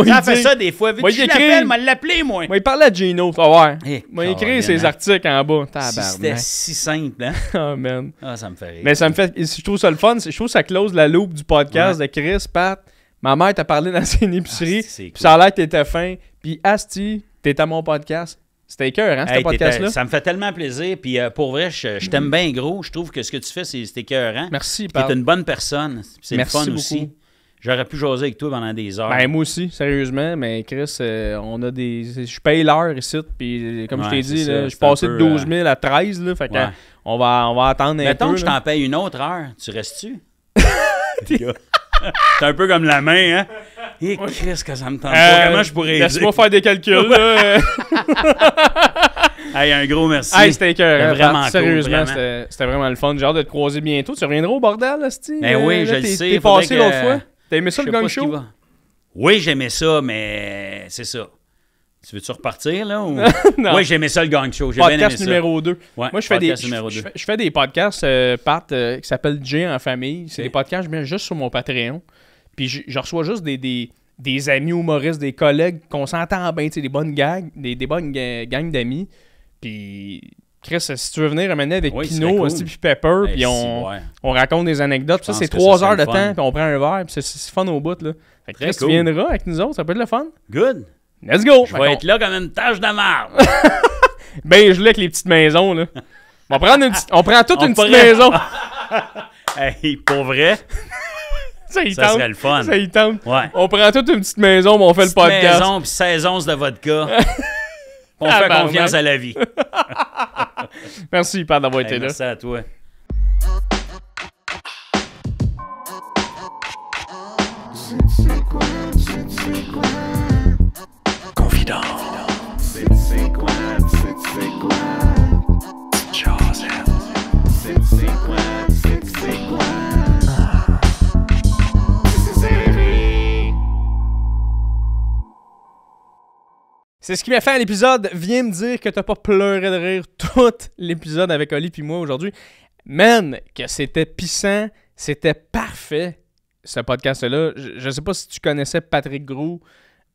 Ça fait ça des fois. Veux-tu que je l'appelle? M'a l'appelé, moi. Moi, il parlait à Gino, tu vas voir. M'a écrit ses hein? articles en bas. C'était si simple, hein? Oh, man. Ah, ça me fait rire. Mais ça me fait... Je trouve ça le fun. Je trouve que ça close la loupe du podcast de Chris, Pat. Ma mère t'a parlé dans une épicerie, puis ça a l'air que t'étais fin. Puis Asti, t'es à mon podcast. C'était écœurant, ce podcast-là. Ça me fait tellement plaisir. Puis pour vrai, je t'aime bien gros. Je trouve que ce que tu fais, c'est écœurant. Merci, Pat. T'es une bonne personne. C'est le fun beaucoup. Aussi. J'aurais pu jaser avec toi pendant des heures. Ben, moi aussi, sérieusement. Mais Chris, on a des... Je paye l'heure ici. Puis comme je t'ai dit, je suis passé de 12 000 à 13 000. Fait on va attendre un peu. Mettons que je t'en paye une autre heure. Tu restes-tu? C'est un peu comme la main, hein? Et qu'est-ce que ça me tente pas? Comment je pourrais aider? Laisse-moi faire des calculs, là. Hey, un gros merci. Hey, c'était écœurant. Vraiment cool, sérieusement, c'était vraiment le fun. J'ai hâte de te croiser bientôt. Tu reviendras au bordel, là, Steve? Ben oui, je le sais. T'es passé l'autre fois. T'as aimé ça, le gang show? Oui, j'aimais ça, mais c'est ça. Tu veux-tu repartir, là? Ou... Non. Oui, j'aimais ça, le gang show. J'ai podcast bien aimé numéro 2. Ouais, moi, je fais des podcasts, Pat, qui s'appellent J en famille. C'est des podcasts que je mets juste sur mon Patreon. Puis je reçois juste des amis humoristes, des collègues qu'on s'entend bien, des bonnes gangs, des bonnes gangs d'amis. Puis, Chris, si tu veux venir amener avec Pino, cool. Puis Pepper, puis on raconte des anecdotes. Ça, c'est 3 heures de temps, puis on prend un verre, puis c'est fun au bout, là. Fait que Chris, tu viendras avec nous autres, ça peut être le fun. Good. Let's go! Je vais être là comme une tache de marde. Ben, je l'ai avec les petites maisons, là. On prend toute une petite maison. Hey, pour vrai, ça serait le fun. Ça y tente. Ouais. On prend toute une petite maison, mais on fait le podcast. Maison, puis 16 onces de vodka. On fait confiance à la vie. Merci, Pat, d'avoir été là. Merci à toi. Confident. C'est ce qui m'a fait à l'épisode. Viens me dire que t'as pas pleuré de rire tout l'épisode avec Oli puis moi aujourd'hui. Man, que c'était pissant, c'était parfait, ce podcast-là. Je sais pas si tu connaissais Patrick Groux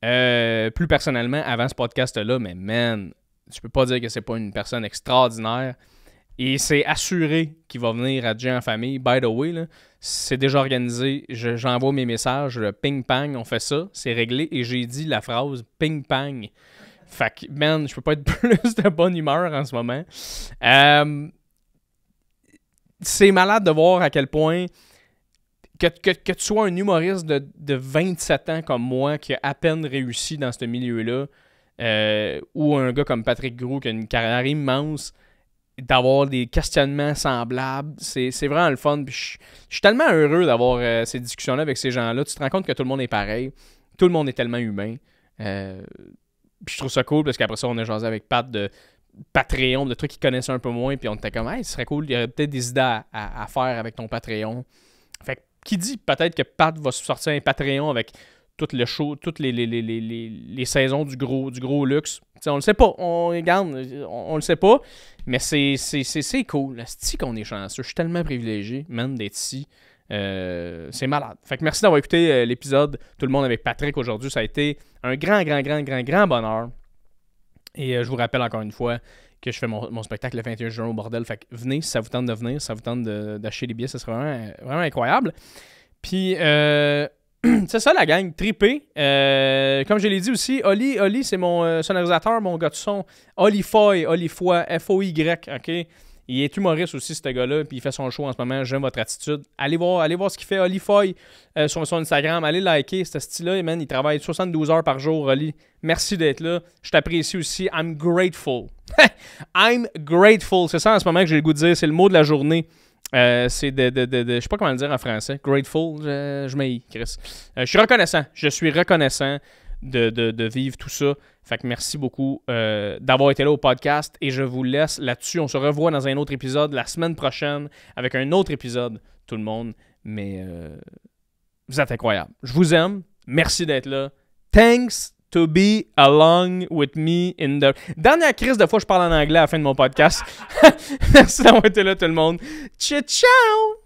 plus personnellement avant ce podcast-là, mais man, tu peux pas dire que c'est pas une personne extraordinaire. Et c'est assuré qu'il va venir à Jay en famille. By the way, là, c'est déjà organisé. J'envoie mes messages, ping-pang, on fait ça, c'est réglé. Et j'ai dit la phrase ping-pang. Fait que, man, je peux pas être plus de bonne humeur en ce moment. C'est malade de voir à quel point que tu sois un humoriste de 27 ans comme moi qui a à peine réussi dans ce milieu-là, ou un gars comme Patrick Groux qui a une carrière immense, d'avoir des questionnements semblables, c'est vraiment le fun. Puis je suis tellement heureux d'avoir ces discussions-là avec ces gens-là. Tu te rends compte que tout le monde est pareil. Tout le monde est tellement humain. Puis je trouve ça cool parce qu'après ça, on a jasé avec Pat de Patreon, de trucs qu'ils connaissaient un peu moins. Puis on était comme, hey, ce serait cool, il y aurait peut-être des idées à faire avec ton Patreon. Fait que, qui dit peut-être que Pat va sortir un Patreon avec tout le show, toutes les saisons du gros luxe. T'sais, on le sait pas. On le sait pas. Mais c'est cool. C'est qu'on est chanceux. Je suis tellement privilégié, man, d'être ici. C'est malade. Fait que merci d'avoir écouté l'épisode Tout le monde avec Patrick aujourd'hui. Ça a été un grand bonheur. Et je vous rappelle encore une fois que je fais mon spectacle le 21 juin au bordel. Fait que venez si ça vous tente de venir, si ça vous tente d'acheter les billets, ça serait vraiment incroyable. Puis c'est ça la gang, trippé. Comme je l'ai dit aussi, Oli c'est mon sonorisateur, mon gars de son. Oli Foy, F-O-Y, ok? Il est humoriste aussi, ce gars-là, puis il fait son show en ce moment. J'aime votre attitude. Allez voir ce qu'il fait, Oli Foy, sur son Instagram. Allez liker ce style-là. Man, il travaille 72 heures par jour, Oli. Merci d'être là. Je t'apprécie aussi. I'm grateful. I'm grateful. C'est ça en ce moment que j'ai le goût de dire. C'est le mot de la journée. C'est je sais pas comment le dire en français. Grateful, je m'haïs, Chris. Je suis reconnaissant. Je suis reconnaissant de vivre tout ça. Fait que merci beaucoup d'avoir été là au podcast et je vous laisse là-dessus. On se revoit dans un autre épisode la semaine prochaine avec un autre épisode, tout le monde. Mais vous êtes incroyables. Je vous aime. Merci d'être là. Thanks to be along with me in the... Dernière crise de fois, je parle en anglais à la fin de mon podcast. Merci d'avoir été là, tout le monde. Ciao!